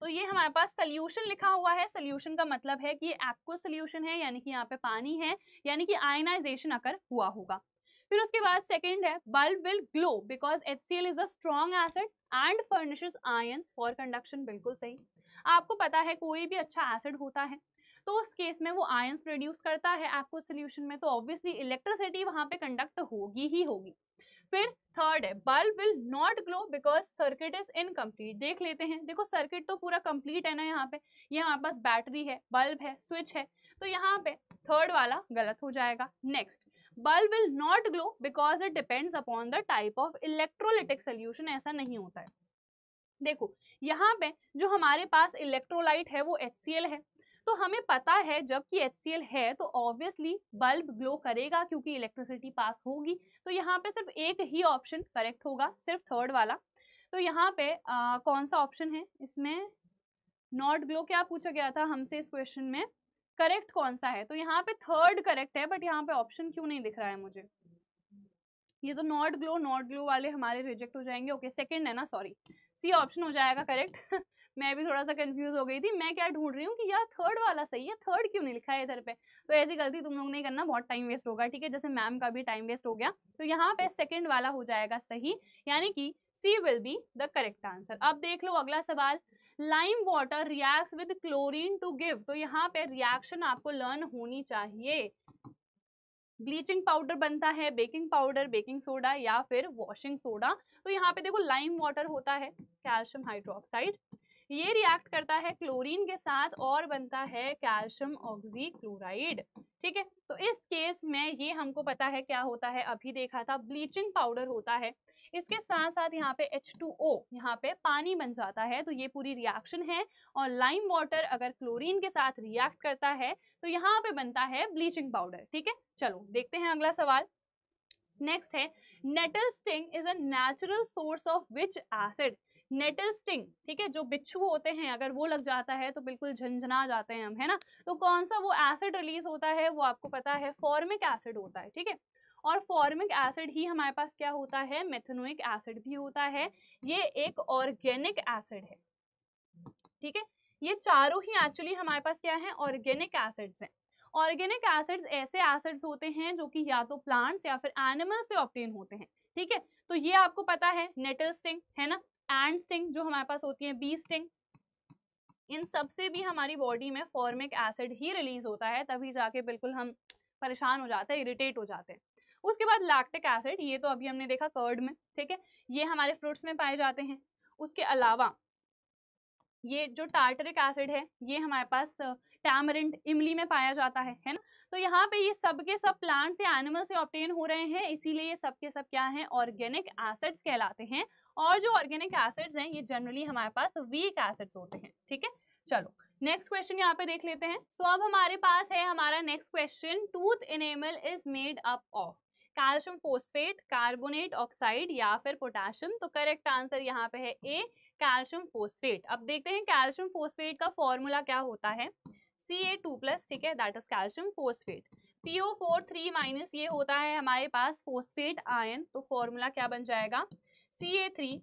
तो ये हमारे पास सोल्यूशन लिखा हुआ है, सोल्यूशन का मतलब है कि एक्वस सोल्यूशन है, यानी कि यहाँ पे पानी है, यानी कि आयनाइजेशन अकर हुआ होगा। फिर उसके बाद सेकंड है, bulb will glow because HCl is a strong acid and furnishes ions for conduction, बिल्कुल सही। आपको पता है कोई भी अच्छा एसिड होता है तो उस केस में वो आयंस प्रोड्यूस करता है एक्वस सोल्यूशन में, तो ऑब्वियसली इलेक्ट्रिसिटी वहां पे कंडक्ट होगी ही होगी। फिर थर्ड है, bulb will not glow because circuit is incomplete. देख लेते हैं, देखो सर्किट तो पूरा कंप्लीट है ना, यहाँ पे ये हमारे पास बैटरी है, बल्ब है, स्विच है, तो यहाँ पे थर्ड वाला गलत हो जाएगा। Next, bulb will not glow because it depends upon the type of electrolytic solution. ऐसा नहीं होता है। देखो यहाँ पे जो हमारे पास इलेक्ट्रोलाइट है वो HCl है, तो हमें पता है जब कि HCl है तो ऑब्वियसली बल्ब ग्लो करेगा क्योंकि इलेक्ट्रिसिटी पास होगी। तो यहाँ पे सिर्फ एक ही ऑप्शन करेक्ट होगा, सिर्फ थर्ड वाला। तो यहाँ पे कौन सा ऑप्शन है इसमें, नॉट ग्लो क्या पूछा गया था हमसे इस क्वेश्चन में, करेक्ट कौन सा है, तो यहाँ पे थर्ड करेक्ट है। बट यहाँ पे ऑप्शन क्यों नहीं दिख रहा है मुझे, ये तो नॉट ग्लो वाले हमारे रिजेक्ट हो जाएंगे। ओके सेकंड है ना, सॉरी, सी ऑप्शन हो जाएगा करेक्ट। मैं भी थोड़ा सा कंफ्यूज हो गई थी, मैं क्या ढूंढ रही हूँ कि यार थर्ड वाला सही है, थर्ड क्यों नहीं लिखा है इधर पे। तो ऐसी गलती तुम लोग नहीं करना, बहुत टाइम वेस्ट होगा, ठीक है, जैसे मैम का भी टाइम वेस्ट हो गया। तो यहाँ पे सेकंड वाला हो जाएगा सही, यानी कि C will be the correct answer. अब देख लो अगला सवाल, lime water reacts with chlorine to give. तो यहाँ पे रिएक्शन आपको लर्न होनी चाहिए। ब्लीचिंग पाउडर बनता है, बेकिंग पाउडर, बेकिंग सोडा या फिर वॉशिंग सोडा। तो यहाँ पे देखो लाइम वाटर होता है कैल्शियम हाइड्रोक्साइड, ये रिएक्ट करता है क्लोरीन के साथ और बनता है कैल्शियम ऑक्सीक्लोराइड, ठीक है। तो इस केस में ये हमको पता है क्या होता है, अभी देखा था, ब्लीचिंग पाउडर होता है। इसके साथ साथ यहाँ पे H2O, यहाँ पे पानी बन जाता है, तो ये पूरी रिएक्शन है। और लाइम वाटर अगर क्लोरीन के साथ रिएक्ट करता है तो यहाँ पे बनता है ब्लीचिंग पाउडर, ठीक है। चलो देखते हैं अगला सवाल। नेक्स्ट है, nettle sting is a natural source of which acid. Nettle sting, ठीक है, जो बिच्छू होते हैं अगर वो लग जाता है तो बिल्कुल झंझना जाते हैं हम, है ना। तो कौन सा वो एसिड रिलीज होता है, वो आपको पता है, फॉर्मिक एसिड होता है, ठीक है। और फॉर्मिक एसिड ही हमारे पास क्या होता है, मेथनोइक एसिड भी होता है। ये एक ऑर्गेनिक एसिड है, ठीक है। ये चारों ही एक्चुअली हमारे पास क्या है, ऑर्गेनिक एसिड्स हैं। ऑर्गेनिक एसिड्स ऐसे एसिड्स होते हैं जो कि या तो प्लांट्स या फिर एनिमल से ऑब्टेन होते हैं, ठीक है। तो ये आपको पता है, नेटल स्टिंग है ना, एंड स्टिंग जो हमारे पास होती है, बी स्टिंग, इन सब से भी हमारी बॉडी में फॉर्मिक एसिड ही रिलीज होता है, तभी जाके बिल्कुल हम परेशान हो जाते हैं, इरिटेट हो जाते हैं। उसके बाद लैक्टिक एसिड, ये तो अभी हमने देखा कर्ड में, ठीक है, ये हमारे फ्रूट्स में पाए जाते हैं। उसके अलावा ये जो टार्टरिक एसिड है ये हमारे पास टैमरिंड, इमली में पाया जाता है ना। तो यहाँ पे ये सब के सब प्लांट या एनिमल से ऑब्टेन हो रहे हैं, इसीलिए ये सब के सब क्या हैं, ऑर्गेनिक एसिड्स कहलाते हैं। और जो ऑर्गेनिक एसिड्स हैं ये जनरली हमारे पास वीक एसिड्स होते हैं, ठीक है। चलो नेक्स्ट क्वेश्चन यहाँ पे देख लेते हैं। सो अब हमारे पास है हमारा next question, tooth enamel is made up of calcium phosphate, carbonate oxide या फिर पोटेशियम। तो करेक्ट आंसर यहाँ पे है ए, कैल्शियम फोस्फेट। अब देखते हैं कैल्शियम फोस्फेट का फॉर्मूला क्या होता है, Ca2+, ठीक है, that is calcium phosphate. PO4 3- ये होता है हमारे पास फोस्फेट आयन, तो फॉर्मूला क्या बन जाएगा, Ca3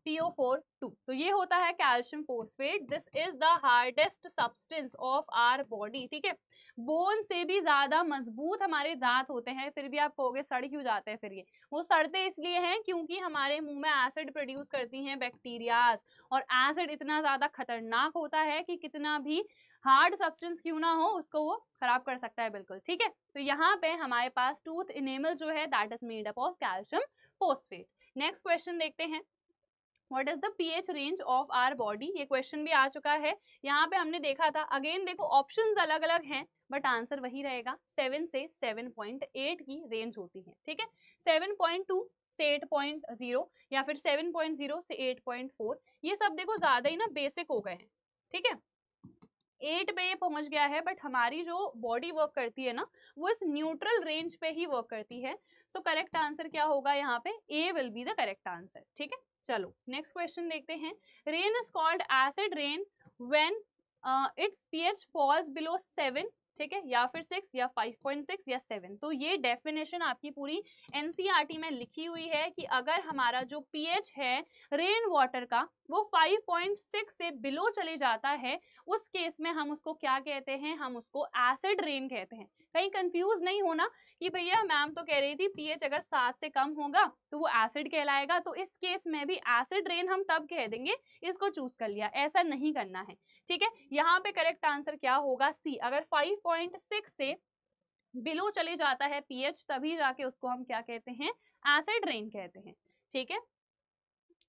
PO4 2। तो ये होता है calcium phosphate. This is the hardest substance of our body, ठीक है। बोन से भी ज्यादा मजबूत हमारे दांत होते हैं, फिर भी आप कहोगे सड़ क्यों जाते हैं, फिर ये वो सड़ते इसलिए हैं क्योंकि हमारे मुंह में एसिड प्रोड्यूस करती हैं बैक्टीरियाज, और एसिड इतना ज्यादा खतरनाक होता है कि कितना भी हार्ड सब्सटेंस क्यों ना हो उसको वो खराब कर सकता है, बिल्कुल, ठीक है। तो यहाँ पे हमारे पास टूथ इनेमल जो है that is made up of calcium phosphate. Next question देखते हैं, what is the pH range of our body. ये क्वेश्चन भी आ चुका है, यहाँ पे हमने देखा था। अगेन देखो ऑप्शंस अलग अलग हैं बट आंसर वही रहेगा, 7 से 7.8 की रेंज होती है, ठीक है। 7.2 से 8.0 या फिर 7.0 से 8.4, ये सब देखो ज्यादा ही ना बेसिक हो गए हैं, ठीक है। 8 पे ये पहुंच गया है, बट हमारी जो बॉडी वर्क करती है ना वो इस न्यूट्रल रेंज पे ही वर्क करती है। सो करेक्ट आंसर क्या होगा यहाँ पे, A will be the correct answer, ठीक है। चलो नेक्स्ट क्वेश्चन देखते हैं, rain is called acid rain when its pH falls below 7, ठीक है, या फिर 6 या 5.6 या 7। तो ये डेफिनेशन आपकी पूरी एनसीईआरटी में लिखी हुई है कि अगर हमारा जो पीएच है रेन वाटर का वो 5.6 से बिलो चले जाता है, उस केस में हम उसको क्या कहते हैं, हम उसको एसिड रेन कहते हैं। कहीं कंफ्यूज नहीं होना कि भैया मैम तो कह रही थी पीएच अगर 7 से कम होगा तो वो एसिड कहलाएगा, तो इस केस में भी एसिड रेन हम तब कह देंगे, इसको चूज कर लिया, ऐसा नहीं करना है, ठीक है। यहाँ पे करेक्ट आंसर क्या होगा, सी। अगर 5.6 से बिलो चले जाता है पीएच तभी जाके उसको हम क्या कहते हैं, एसिड रेन कहते हैं, ठीक है।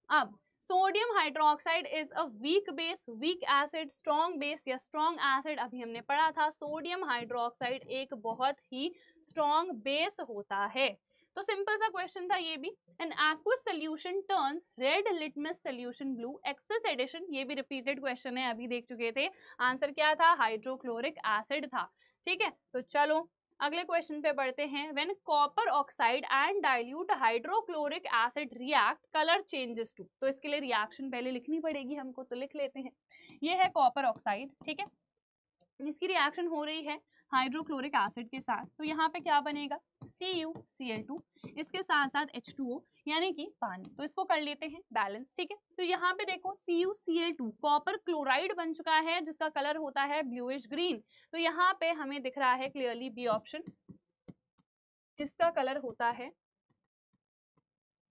अब sodium hydroxide is a weak base, weak acid, strong base या स्ट्रॉन्ग एसिड, अभी हमने पढ़ा था सोडियम हाइड्रोक्साइड एक बहुत ही स्ट्रॉन्ग बेस होता है। तो सिंपल सा क्वेश्चन था ये भी। An aqueous solution turns red litmus solution blue, excess addition, ये भी रिपीटेड क्वेश्चन है, अभी देख चुके थे। आंसर क्या था, हाइड्रोक्लोरिक एसिड था, ठीक है। तो चलो अगले क्वेश्चन पे बढ़ते हैं। When copper oxide and dilute hydrochloric acid react colour changes to. तो इसके लिए रिएक्शन पहले लिखनी पड़ेगी हमको, तो लिख लेते हैं। ये है कॉपर ऑक्साइड, ठीक है, इसकी रिएक्शन हो रही है हाइड्रोक्लोरिक एसिड के साथ, तो यहाँ पे क्या बनेगा, CuCl2, इसके साथ साथ H2O यानी कि पानी। तो इसको कर लेते हैं बैलेंस, ठीक है। तो यहाँ पे देखो CuCl2 कॉपर क्लोराइड बन चुका है जिसका कलर होता है ब्लूइश ग्रीन। तो यहाँ पे हमें दिख रहा है क्लियरली बी ऑप्शन, इसका कलर होता है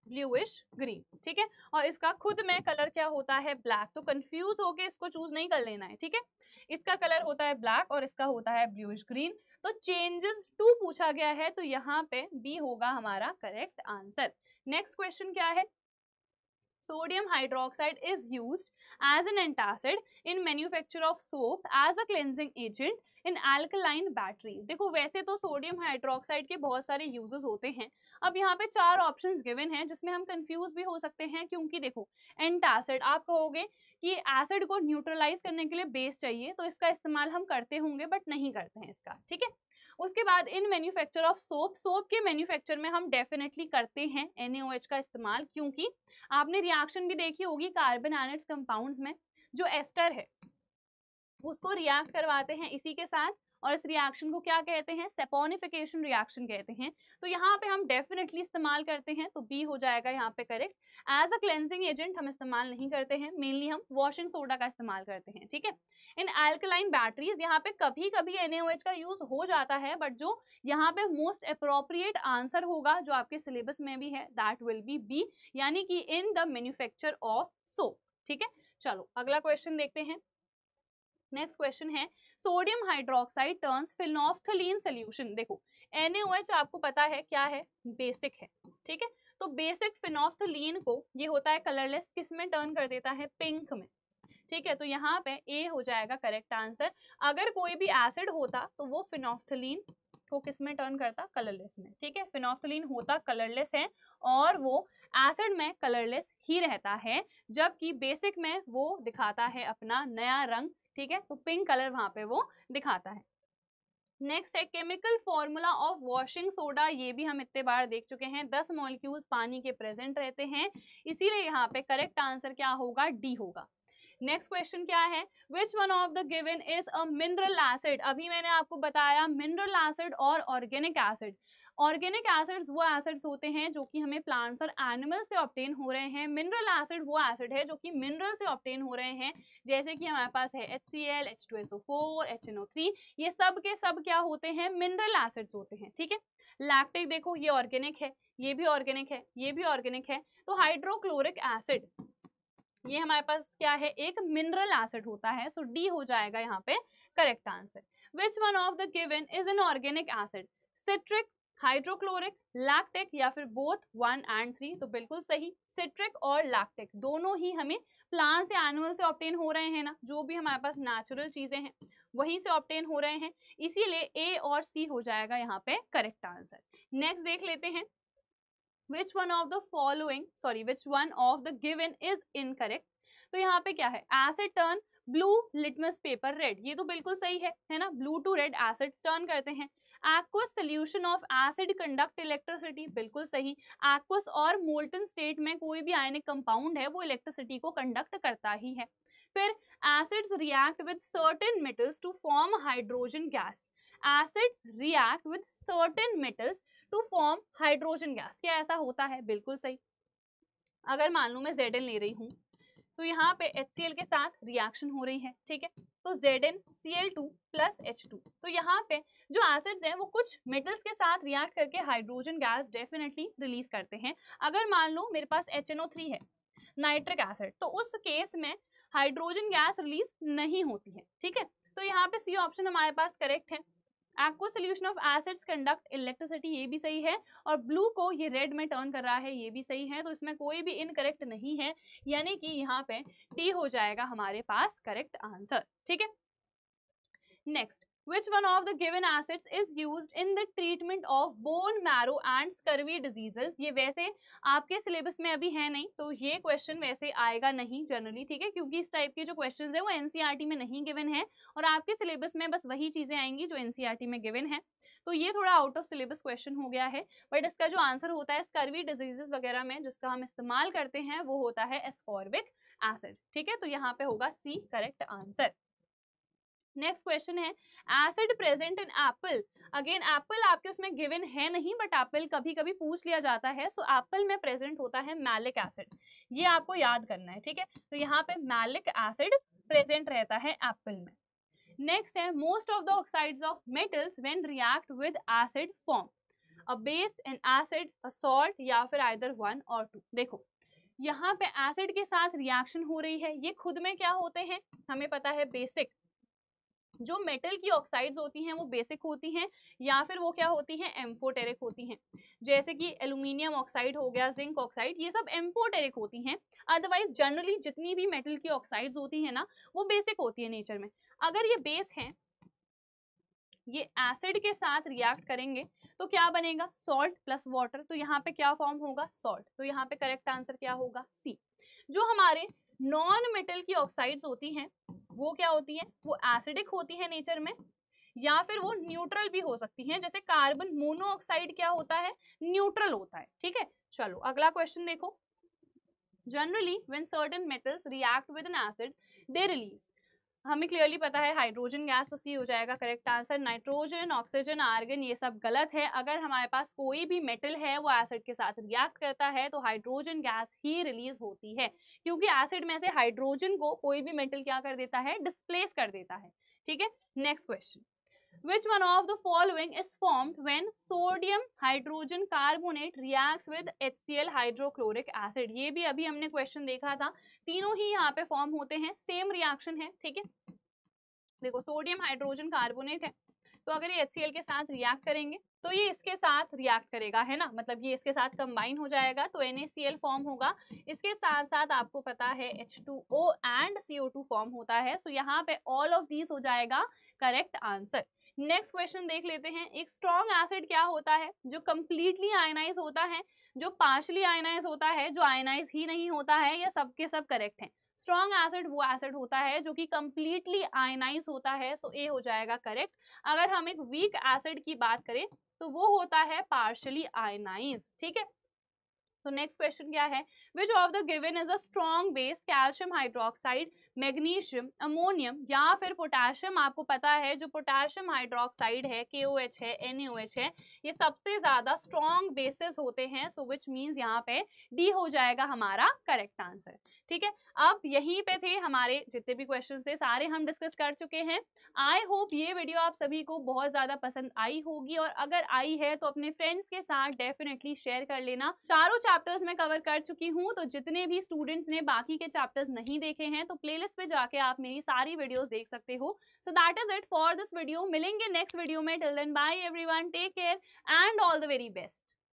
ब्लूइश ग्रीन, ठीक है। और इसका खुद में कलर क्या होता है, ब्लैक। तो कंफ्यूज होके इसको चूज नहीं कर लेना है, ठीक है। इसका कलर होता है ब्लैक और इसका होता है ब्लूइश ग्रीन। तो चेंजेस टू पूछा गया है, तो यहाँ पे बी होगा हमारा करेक्ट आंसर। नेक्स्ट क्वेश्चन क्या है, sodium hydroxide is used as an antacid in manufacture of soap as a cleansing agent in alkaline batteries। देखो वैसे तो सोडियम हाइड्रोक्साइड के बहुत सारे यूजेस होते हैं। अब यहाँ पे 4 ऑप्शंस गिवन हैं जिसमें हम कंफ्यूज भी हो सकते हैं, क्योंकि देखो एंटासिड, आप कहोगे कि एसिड को न्यूट्रलाइज करने के लिए बेस चाहिए, तो इसका इस्तेमाल हम करते होंगे बट नहीं करते हैं इसका, ठीक है। उसके बाद इन मैन्युफैक्चर ऑफ सोप, सोप के मैन्युफैक्चर में हम डेफिनेटली करते हैं NaOH का इस्तेमाल, क्योंकि आपने रिएक्शन भी देखी होगी कार्बन एनाइड्स कंपाउंड्स में जो एस्टर है उसको रिएक्ट करवाते हैं इसी के साथ, और इस रिएक्शन को क्या कहते हैं, सेपोनिफिकेशन रिएक्शन कहते हैं। तो यहाँ पे हम डेफिनेटली इस्तेमाल करते हैं, तो बी हो जाएगा यहाँ पे correct. As a cleansing agent हम इस्तेमाल नहीं करते हैं, मेनली हम वॉशिंग सोडा का इस्तेमाल करते हैं, ठीक है। इन एल्कलाइन बैटरीज यहाँ पे कभी कभी NaOH का यूज हो जाता है, बट जो यहाँ पे मोस्ट अप्रोप्रिएट आंसर होगा जो आपके सिलेबस में भी है दैट विल बी बी, यानी कि in the manufacture of soap, ठीक है। चलो अगला क्वेश्चन देखते हैं। नेक्स्ट क्वेश्चन है sodium hydroxide turns phenolphthalein solution. देखो NaOH आपको पता है क्या है, बेसिक है, ठीक है। तो बेसिक फिनोल्फथलीन को ये होता है कलरलेस, किस में टर्न कर देता है, पिंक में, ठीक है। तो यहाँ पे ए हो जाएगा करेक्ट आंसर। अगर कोई भी एसिड होता तो वो फिनोल्फथलीन को किस में टर्न करता, कलरलेस में, ठीक है। फिनोल्फथलीन होता कलरलेस है और वो एसिड में कलरलेस ही रहता है, जबकि बेसिक में वो दिखाता है अपना नया रंग, ठीक है। तो पिंक कलर वहां पे वो दिखाता है। नेक्स्ट है chemical formula of washing soda, ये भी हम इतने बार देख चुके हैं, 10 मॉलिक्यूल्स पानी के प्रेजेंट रहते हैं, इसीलिए यहाँ पे करेक्ट आंसर क्या होगा, डी होगा। नेक्स्ट क्वेश्चन क्या है, which one of the given is a mineral acid. अभी मैंने आपको बताया मिनरल एसिड और ऑर्गेनिक एसिड। ऑर्गेनिक एसिड्स वो एसिड्स होते हैं जो कि हमें प्लांट्स और एनिमल्स से ऑब्टेन हो रहे हैं, मिनरल एसिड वो एसिड है जो कि मिनरल से ऑब्टेन हो रहे हैं, जैसे कि हमारे पास है HCl, H2SO4, HNO3, ये सब के सब क्या होते हैं, मिनरल एसिड्स होते हैं, ठीक है। लैक्टिक देखो ये ऑर्गेनिक है, ये भी ऑर्गेनिक है, ये भी ऑर्गेनिक है। तो हाइड्रोक्लोरिक एसिड ये हमारे पास क्या है, एक मिनरल एसिड होता है, सो डी हो जाएगा यहाँ पे correct answer. Which one of the given is an organic acid, citric, hydrochloric, lactic या फिर बोथ 1 and 3। तो बिल्कुल सही, सिट्रिक और लैक्टिक दोनों ही हमें प्लांट या एनिमल से ऑब्टेन हो रहे हैं ना, जो भी हमारे पास नेचुरल चीजें हैं वहीं से ऑब्टेन हो रहे हैं, इसीलिए ए और सी हो जाएगा यहाँ पे करेक्ट आंसर। नेक्स्ट देख लेते हैं, which one of the following which one of the given is incorrect। तो यहाँ पे क्या है, acid turn blue, litmus paper red, ये तो बिल्कुल सही है ना, blue to red acids turn करते हैं। Aqueous solution of acid conduct electricity, बिल्कुल सही। एक्वस और मोल्टन स्टेट में कोई भी आयनिक कंपाउंड है वो इलेक्ट्रिसिटी को कंडक्ट करता ही है। फिर acids react with certain metals to form hydrogen gas, acids react with certain metals to form hydrogen gas, क्या ऐसा होता है, बिल्कुल सही। अगर मान लो मैं Zn ले रही हूँ तो यहाँ पे HCl के साथ रिएक्शन हो रही है, ठीक है। तो ZnCl2 प्लस H2, तो यहाँ पे जो एसिड्स हैं वो कुछ मेटल्स के साथ रिएक्ट करके हाइड्रोजन गैस डेफिनेटली रिलीज करते हैं। अगर मान लो मेरे पास HNO3 है, नाइट्रिक एसिड, तो उस केस में हाइड्रोजन गैस रिलीज नहीं होती है, ठीक है। तो यहाँ पे सी ऑप्शन हमारे पास करेक्ट है। Aqueous solution of acids conduct electricity, ये भी सही है, और ब्लू को ये रेड में टर्न कर रहा है, ये भी सही है। तो इसमें कोई भी इनकरेक्ट नहीं है, यानी कि यहाँ पे टी हो जाएगा हमारे पास करेक्ट आंसर, ठीक है। Next, which one of the given acids is used in the treatment of bone marrow and scurvy diseases। ये वैसे आपके सिलेबस में अभी है नहीं, तो ये क्वेश्चन वैसे आएगा नहीं जनरली, ठीक है, क्योंकि इस टाइप के जो क्वेश्चंस है वो एनसीईआरटी में नहीं गिवन है, और आपके सिलेबस में बस वही चीजें आएंगी जो एनसीईआरटी में गिवन है। तो ये थोड़ा आउट ऑफ सिलेबस क्वेश्चन हो गया है, बट इसका जो आंसर होता है स्कर्वी डिजीजेस वगैरह में जिसका हम इस्तेमाल करते हैं वो होता है एस्कॉर्बिक एसिड, ठीक है। तो यहाँ पे होगा C correct answer. Next question है acid present in apple. Again apple आपके उसमें गिवन है नहीं, बट एप्पल कभी कभी पूछ लिया जाता है। सो एप्पल में प्रेजेंट होता है मैलिक एसिड, ये आपको याद करना है, ठीक है। तो यहाँ पे मैलिक एसिड प्रेजेंट रहता है एप्पल में। नेक्स्ट है most of the oxides of metals when react with acid form a base, N acid, a salt, या फिर आइदर 1 और 2। देखो यहाँ पे एसिड के साथ रिएक्शन हो रही है, ये खुद में क्या होते हैं हमें पता है, बेसिक। जो मेटल की ऑक्साइड्स होती हैं वो बेसिक होती हैं, या फिर वो क्या होती हैं, एम्फोटेरिक होती हैं, जैसे कि एल्यूमिनियम ऑक्साइड हो गया, जिंक ऑक्साइड, ये सब एम्फोटेरिक होती हैं। अदरवाइज जनरली जितनी भी मेटल की ऑक्साइड्स होती हैं ना वो बेसिक होती है नेचर में। अगर ये बेस हैं, ये एसिड के साथ रिएक्ट करेंगे तो क्या बनेगा, सॉल्ट प्लस वाटर। तो यहाँ पे क्या फॉर्म होगा, सॉल्ट। तो यहाँ पे करेक्ट आंसर क्या होगा, सी। जो हमारे नॉन मेटल की ऑक्साइड्स होती हैं वो क्या होती हैं, वो एसिडिक होती है नेचर में, या फिर वो न्यूट्रल भी हो सकती हैं, जैसे कार्बन मोनोऑक्साइड क्या होता है, न्यूट्रल होता है। ठीक है, चलो अगला क्वेश्चन देखो। Generally when certain metals react with an acid they release, हमें क्लियरली पता है हाइड्रोजन गैस, तो सी हो जाएगा correct answer. Nitrogen, oxygen, argon ये सब गलत है। अगर हमारे पास कोई भी मेटल है वो एसिड के साथ रिएक्ट करता है तो हाइड्रोजन गैस ही रिलीज होती है, क्योंकि एसिड में से हाइड्रोजन को कोई भी मेटल क्या कर देता है, डिस्प्लेस कर देता है। ठीक है, next question, which one of the following is formed when sodium hydrogen carbonate reacts with HCl hydrochloric acid? ये भी अभी हमने क्वेश्चन देखा था, तीनों ही यहाँ पे फॉर्म होते हैं, सेम रिएक्शन है। ठीक है, देखो सोडियम हाइड्रोजन कार्बोनेट है, तो अगर ये HCl के साथ रिएक्ट करेंगे तो ये इसके साथ रिएक्ट करेगा, है ना, मतलब ये इसके साथ कंबाइन हो जाएगा तो NaCl फॉर्म होगा। इसके साथ साथ आपको पता है H2O एंड CO2 फॉर्म होता है, सो यहाँ पे ऑल ऑफ दीज हो जाएगा करेक्ट आंसर। नेक्स्ट क्वेश्चन देख लेते हैं। एक स्ट्रॉन्ग एसिड क्या होता है, जो कंप्लीटली आयनाइज होता है, जो पार्शली आयनाइज होता है, जो आयनाइज ही नहीं होता है, या सबके सब करेक्ट है। स्ट्रॉन्ग एसिड वो एसिड होता है जो कि कंप्लीटली आयनाइज होता है, सो ए हो जाएगा करेक्ट। अगर हम एक वीक एसिड की बात करें तो वो होता है पार्शली आयनाइज। ठीक है, तो नेक्स्ट क्वेश्चन क्या है, विच of the given is a strong base, calcium hydroxide, magnesium, ammonium या फिर पोटेशियम। आपको पता है जो पोटेशियम हाइड्रोक्साइड है, KOH है, NaOH है, ये सबसे ज्यादा स्ट्रॉन्ग बेसिस होते हैं, सो विच मींस यहाँ पे डी हो जाएगा हमारा करेक्ट आंसर। ठीक है, अब यहीं पे थे हमारे जितने भी क्वेश्चंस थे सारे हम डिस्कस कर चुके हैं। आई होप ये वीडियो आप सभी को बहुत ज्यादा पसंद आई होगी, और अगर आई है तो अपने फ्रेंड्स के साथ डेफिनेटली शेयर कर लेना। चारों चैप्टर्स में कवर कर चुकी हूँ, तो जितने भी स्टूडेंट्स ने बाकी के चैप्टर्स नहीं देखे हैं तो प्लेलिस्ट पे जाके आप मेरी सारी वीडियोस देख सकते हो। So that is it for this video, मिलेंगे नेक्स्ट वीडियो में। Till then bye everyone, take care and all the very best.